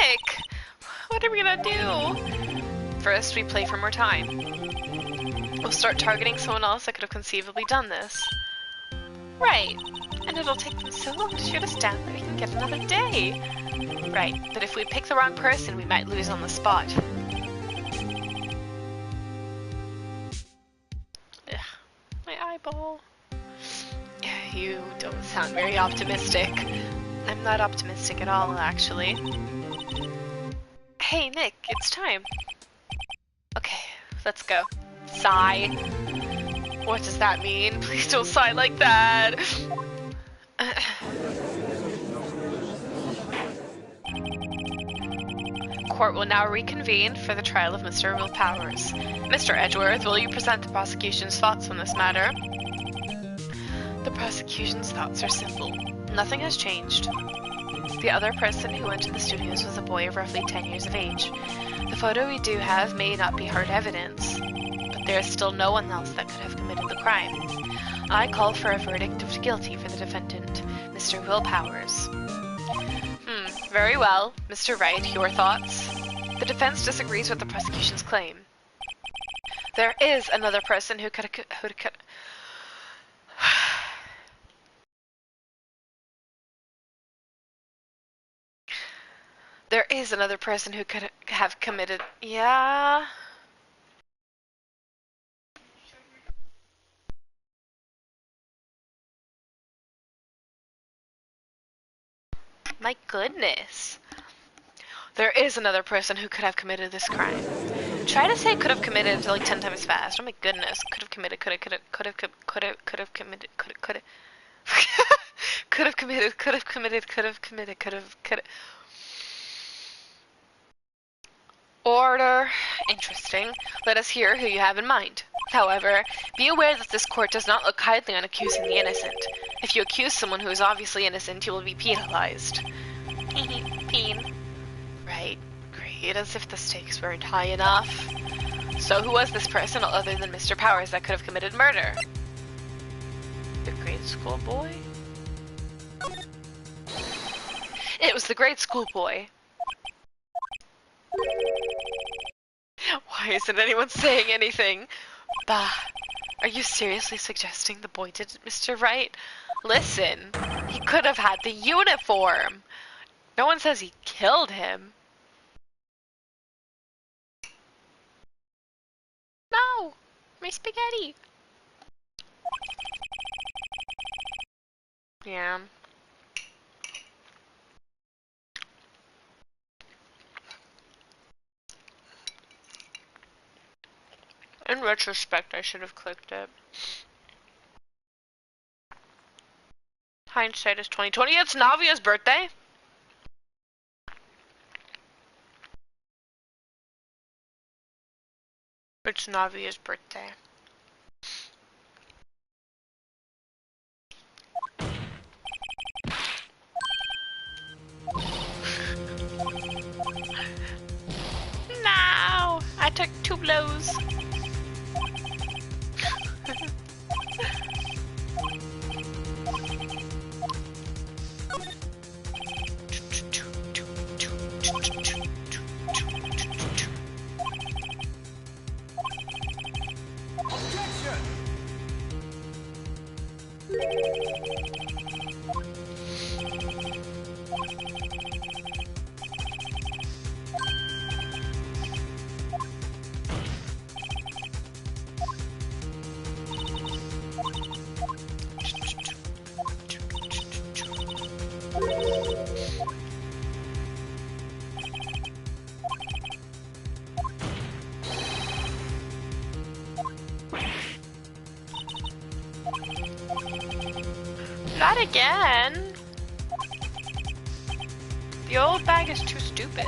Speaker 1: Nick! What are we gonna do? First, we play for more time. We'll start targeting someone else that could have conceivably done this. Right. And it'll take them so long to shoot us down that we can get another day. Right, but if we pick the wrong person, we might lose on the spot. Ugh, my eyeball. You don't sound very optimistic. I'm not optimistic at all, actually. Hey, Nick, it's time. Okay, let's go. Sigh. What does that mean? Please don't sigh like that. Court will now reconvene for the trial of Mr. Will Powers. Mr. Edgeworth, will you present the prosecution's thoughts on this matter? The prosecution's thoughts are simple. Nothing has changed. The other person who went to the studios was a boy of roughly 10 years of age. The photo we do have may not be hard evidence, but there is still no one else that could have committed the crime. I call for a verdict of guilty for the defendant, Mr. Will Powers. Very well. Mr. Wright, your thoughts? The defense disagrees with the prosecution's claim. There is another person who could There is another person who could have committed... Yeah... My goodness. There is another person who could have committed this crime. Try to say could have committed like 10 times fast. Oh my goodness. Could have committed, could have committed, could have committed, could have committed, could have. Order. Interesting. Let us hear who you have in mind. However, be aware that this court does not look kindly on accusing the innocent. If you accuse someone who is obviously innocent, you will be penalized. Peen. Right. Great. As if the stakes weren't high enough. So who was this person other than Mr. Powers that could have committed murder? The grade school boy? It was the grade school boy. Why isn't anyone saying anything? Bah. Are you seriously suggesting the boy did it, Mr. Wright? Listen, he could have had the uniform. No one says he killed him. No! My spaghetti! Yeah. In retrospect, I should have clicked it. Hindsight is 2020. It's Navia's birthday. It's Navia's birthday. No! I took 2 blows. Not again. The old bag is too stupid.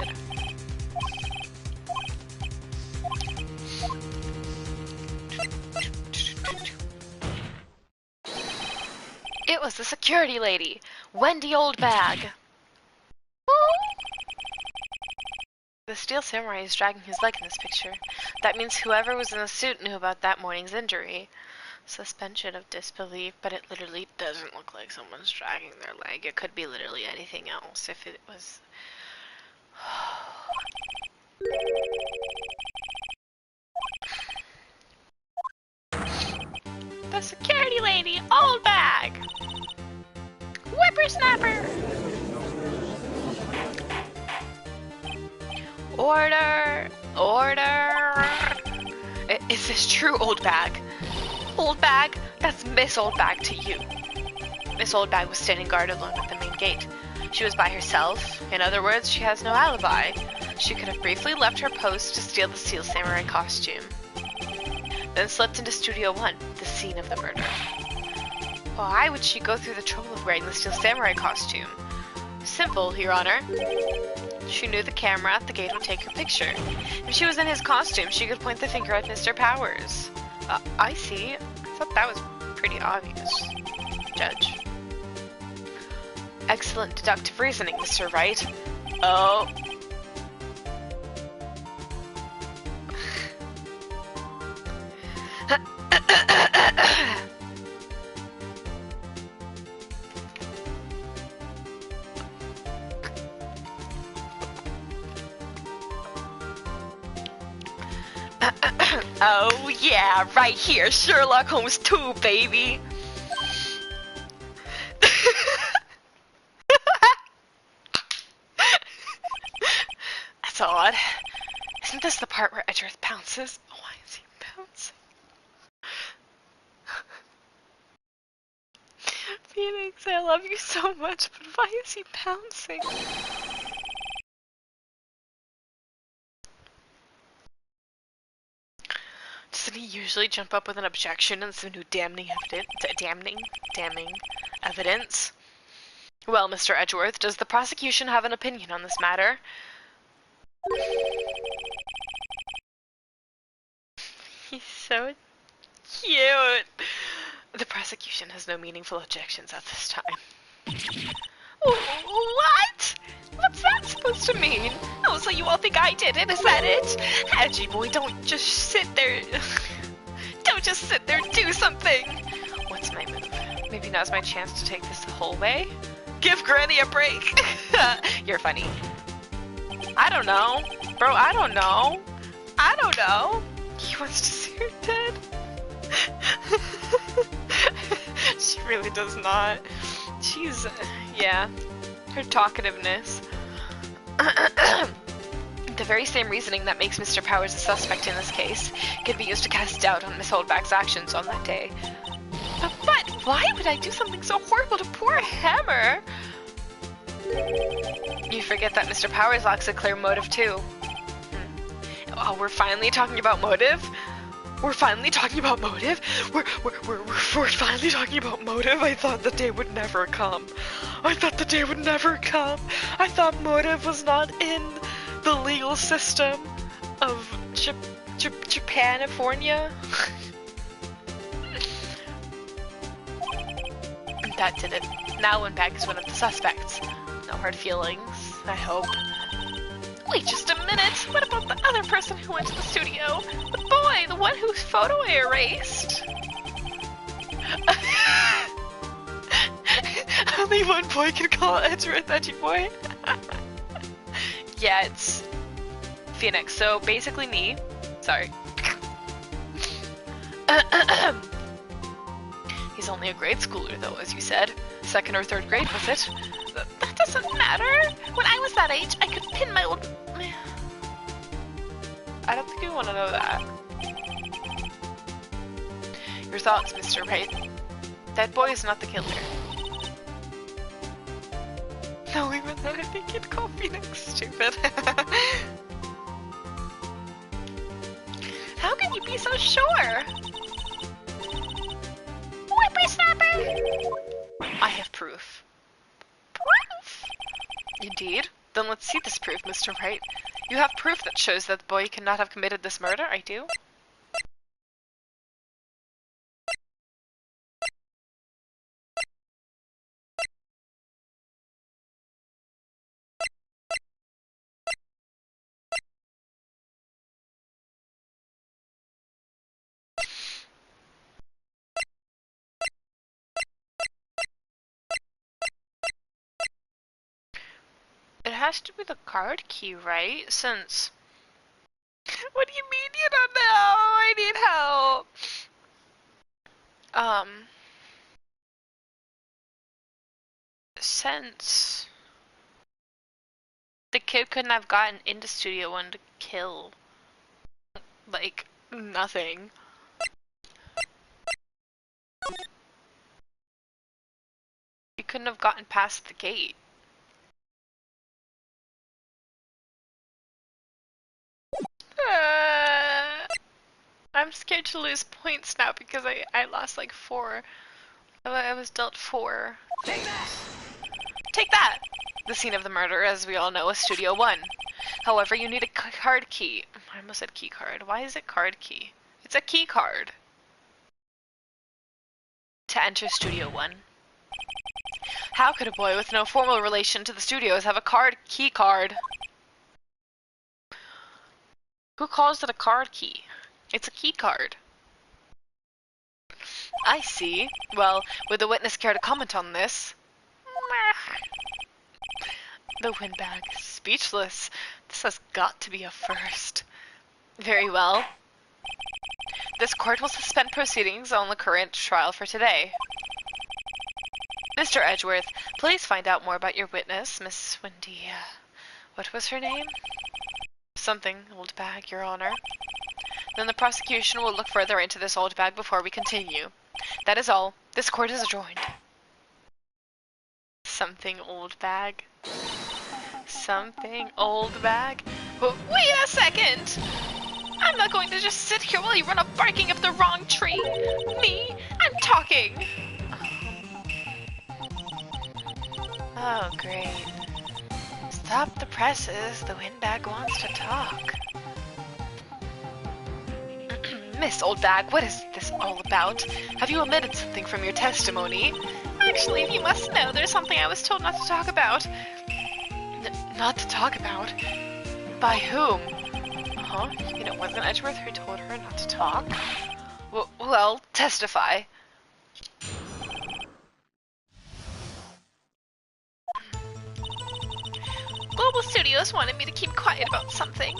Speaker 1: It was the security lady, Wendy Oldbag. The Steel Samurai is dragging his leg in this picture. That means whoever was in the suit knew about that morning's injury. Suspension of disbelief, but it literally doesn't look like someone's dragging their leg. It could be literally anything else if it was... The security lady, old bag! Whippersnapper! Order! Order! Is this true, old bag? Old bag? That's Miss Old Bag to you. Miss Old Bag was standing guard alone at the main gate. She was by herself. In other words, she has no alibi. She could have briefly left her post to steal the Steel Samurai costume. Then slipped into Studio 1, the scene of the murder. Why would she go through the trouble of wearing the Steel Samurai costume? Simple, Your Honor. She knew the camera at the gate would take her picture. If she was in his costume, she could point the finger at Mr. Powers. I see. I thought that was pretty obvious, Judge. Excellent deductive reasoning, Mr. Wright. Oh. Oh yeah, right here, Sherlock Holmes 2, baby. That's odd. Isn't this the part where Edgeworth pounces? Why is he pouncing? Phoenix, I love you so much, but why is he pouncing? Doesn't he usually jump up with an objection and some new damning evidence? Well, Mr. Edgeworth, does the prosecution have an opinion on this matter? He's so cute. The prosecution has no meaningful objections at this time. What? What's that supposed to mean? Oh, so you all think I did it? Is that it? Edgy boy, don't just sit there. Don't just sit there, do something. What's my move? Maybe now's my chance to take this the whole way? Give Granny a break. You're funny. I don't know. Bro, I don't know. I don't know. He wants to see her dead. She really does not. She's, yeah, her talkativeness. The very same reasoning that makes Mr. Powers a suspect in this case could be used to cast doubt on Miss Holdback's actions on that day. But why would I do something so horrible to poor Hammer? You forget that Mr. Powers lacks a clear motive too. Oh, we're finally talking about motive? We're finally talking about motive? We're finally talking about motive? I thought the day would never come. I thought the day would never come. I thought motive was not in the legal system of Japanifornia. That did it. Now Winbag is one of the suspects. No hard feelings, I hope. Wait just a minute! What about the other person who went to the studio? The boy! The one whose photo I erased! Only one boy can call Edgeworth Edgy Boy. Yeah, it's Phoenix, so basically me. Sorry. He's only a grade schooler though, as you said. 2nd or 3rd grade, was it? That doesn't matter! When I was that age, I could pin my old... I don't think you want to know that. Your thoughts, Mr. Wright? That boy is not the killer. No, even then I think you'd call Phoenix stupid. How can you be so sure? Then let's see this proof, Mr. Wright. You have proof that shows that the boy cannot have committed this murder, I do? It has to be the card key, right? Since... What do you mean you don't know? I need help. Since the kid couldn't have gotten into Studio One to kill, like, nothing. He couldn't have gotten past the gate. I'm scared to lose points now because I lost like 4. I was dealt 4 things. Take that! The scene of the murder, as we all know, is Studio One. However, you need a card key. I almost said key card. Why is it card key? It's a key card. To enter Studio One. How could a boy with no formal relation to the studios have a key card? Who calls it a card key? It's a key card. I see. Well, would the witness care to comment on this? The windbag. Speechless. This has got to be a first. Very well. This court will suspend proceedings on the current trial for today. Mr. Edgeworth, please find out more about your witness, Miss Wendy. What was her name? Something, old bag, Your Honor. Then the prosecution will look further into this old bag before we continue. That is all. This court is adjourned. Something, old bag. Something, old bag. But wait a second! I'm not going to just sit here while you run up barking up the wrong tree. Me? I'm talking! Oh, great. Stop the presses. The windbag wants to talk. Miss Oldbag, what is this all about? Have you omitted something from your testimony? Actually, if you must know, there's something I was told not to talk about. Not to talk about? By whom? Huh? You mean it wasn't Edgeworth who told her not to talk? Well, testify. Global Studios wanted me to keep quiet about something.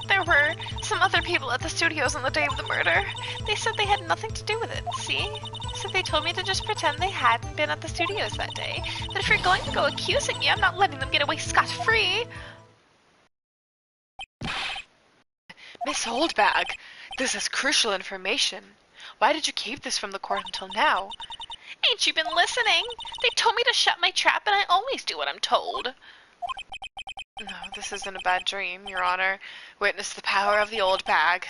Speaker 1: There were some other people at the studios on the day of the murder. They said they had nothing to do with it, see? So they told me to just pretend they hadn't been at the studios that day. But if you're going to go accusing me, I'm not letting them get away scot-free. Miss Oldbag, this is crucial information. Why did you keep this from the court until now? Ain't you been listening? They told me to shut my trap, and I always do what I'm told. No, this isn't a bad dream, Your Honor. Witness the power of the old bag.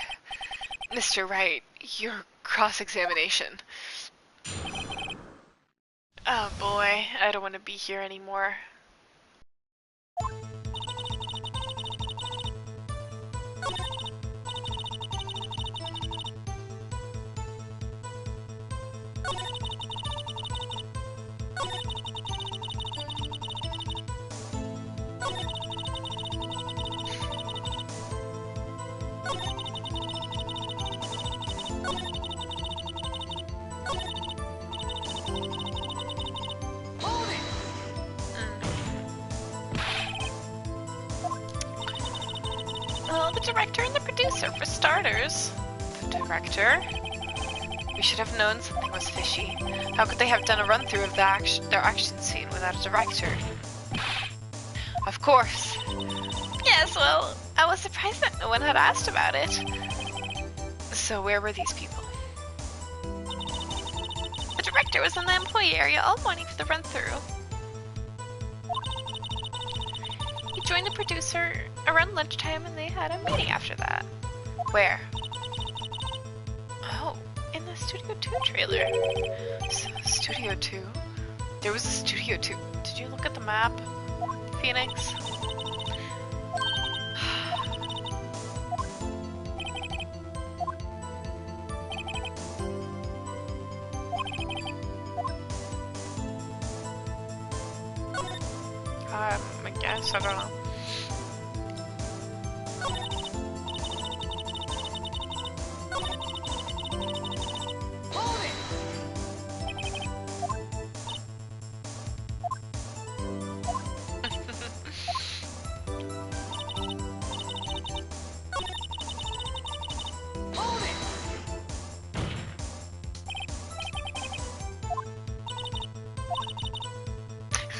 Speaker 1: Mr. Wright, your cross-examination. Oh boy, I don't want to be here anymore. Well, the director and the producer, for starters. The director? We should have known something was fishy. How could they have done a run-through of their action scene without a director? Of course. Yes, well, I was surprised that no one had asked about it. So where were these people? The director was in the employee area all morning for the run-through. He joined the producer around lunchtime and they had a meeting after that. Where? Oh, in the Studio 2 trailer. Studio 2? There was a Studio 2. Did you look at the map, Phoenix? guess. I don't know.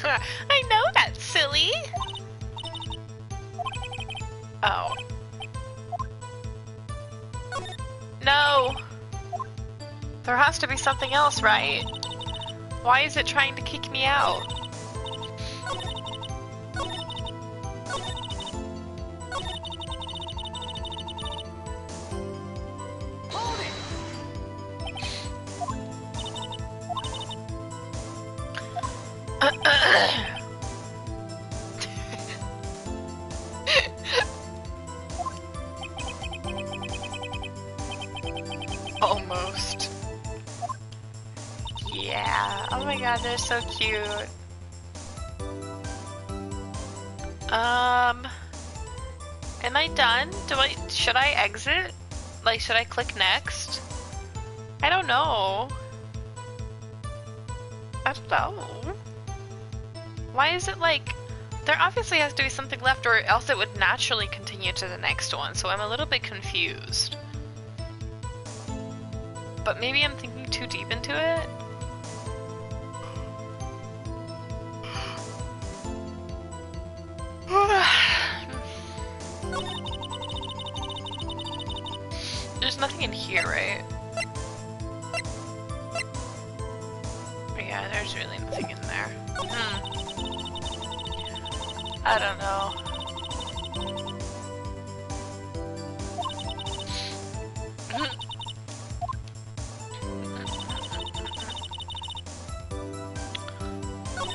Speaker 1: I know that's silly. Oh. No. There has to be something else, right? Why is it trying to kick me out? Almost. Yeah. Oh my god, they're so cute. Am I done? Should I exit? Like, should I click next? I don't know. I don't know. Why is it like... There obviously has to be something left, or else it would naturally continue to the next one, so I'm a little bit confused. But maybe I'm thinking too deep into it? There's nothing in here, right? Yeah, there's really nothing in there. I don't know.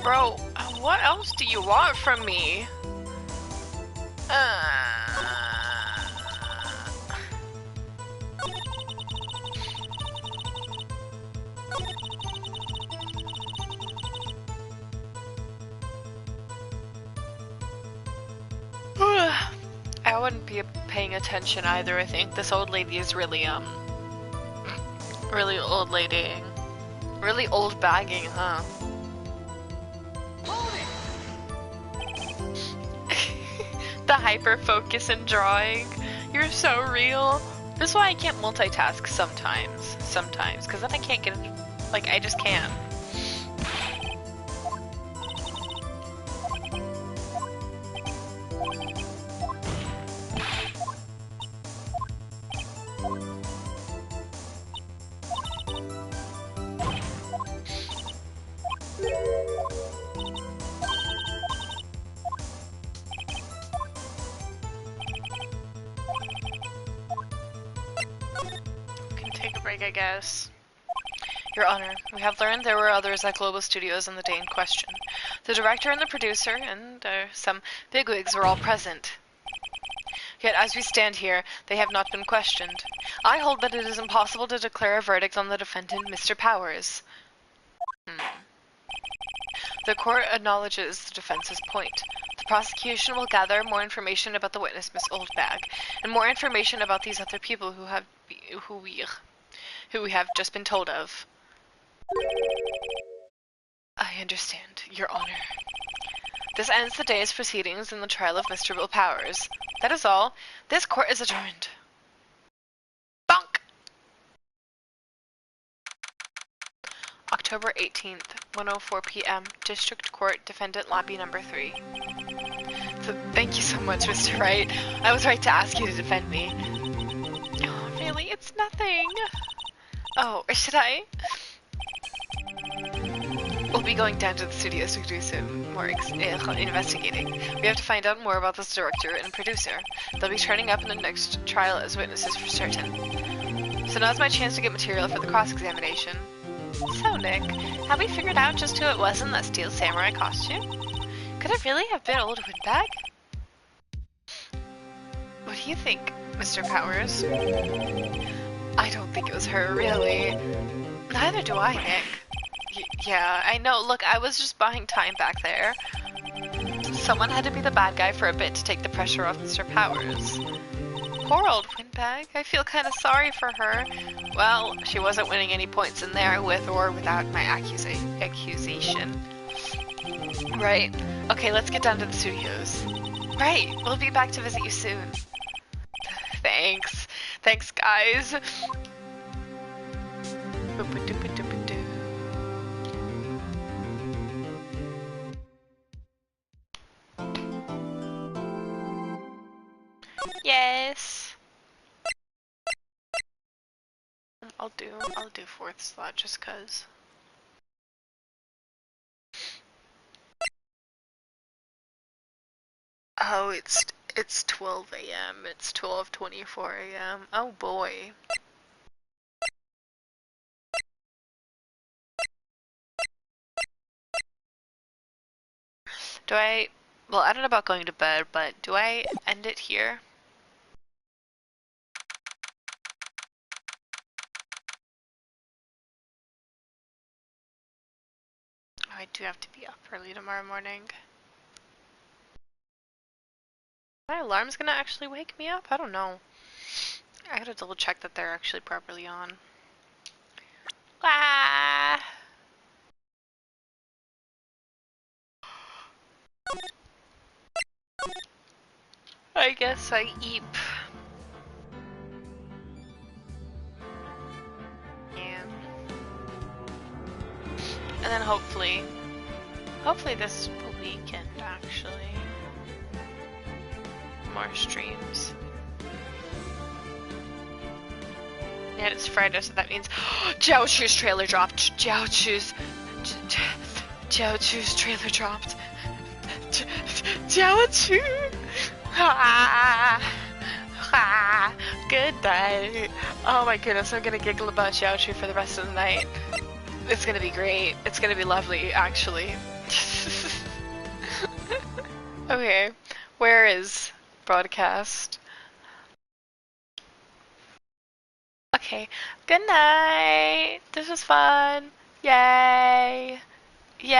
Speaker 1: Bro, what else do you want from me? I wouldn't be paying attention either, I think. This old lady is really, really old ladying. Really old bagging, huh? The hyper focus and drawing. You're so real. This is why I can't multitask sometimes, because then I can't get, like, I just can't. I guess. Your Honor, we have learned there were others at Global Studios on the day in question. The director and the producer and some bigwigs were all present. Yet as we stand here, they have not been questioned. I hold that it is impossible to declare a verdict on the defendant, Mr. Powers. The court acknowledges the defense's point. The prosecution will gather more information about the witness, Miss Oldbag, and more information about these other people who we have just been told of. I understand, Your Honor. This ends the day's proceedings in the trial of Mr. Will Powers. That is all. This court is adjourned. Bonk! October 18th, 1:04 p.m. District Court, Defendant Lobby Number 3. Thank you so much, Mr. Wright. I was right to ask you to defend me. Oh, really? It's nothing. Oh, or should I? We'll be going down to the studios to do some more investigating. We have to find out more about this director and producer. They'll be turning up in the next trial as witnesses for certain. So now's my chance to get material for the cross-examination. So, Nick, have we figured out just who it was in that steel samurai costume? Could it really have been old Windbag? What do you think, Mr. Powers? I don't think it was her, really. Neither do I, Nick. Yeah, I know. Look, I was just buying time back there. Someone had to be the bad guy for a bit to take the pressure off Mr. Powers. Poor old Windbag. I feel kind of sorry for her. Well, she wasn't winning any points in there with or without my accusation. Right. Okay, let's get down to the studios. Right. We'll be back to visit you soon. Thanks. Thanks, guys. Yes. I'll do fourth slot just cuz. Oh, it's 12 a.m. It's 12:24 a.m. Oh boy. Well, I don't know about going to bed, but do I end it here? Oh, I do have to be up early tomorrow morning. My alarm's gonna actually wake me up? I don't know. I gotta double check that they're actually properly on. Ah! I guess I eep. Yeah. And then hopefully this weekend actually. More streams. Yeah, it's Friday, so that means Jiao Chu's trailer dropped. Jiao Chu's trailer dropped. Jiao Chu! Good night. Oh my goodness, I'm gonna giggle about Jiao Chu for the rest of the night. It's gonna be great. It's gonna be lovely, actually. Okay, where is broadcast? Okay, good night. This was fun. Yay. Yay.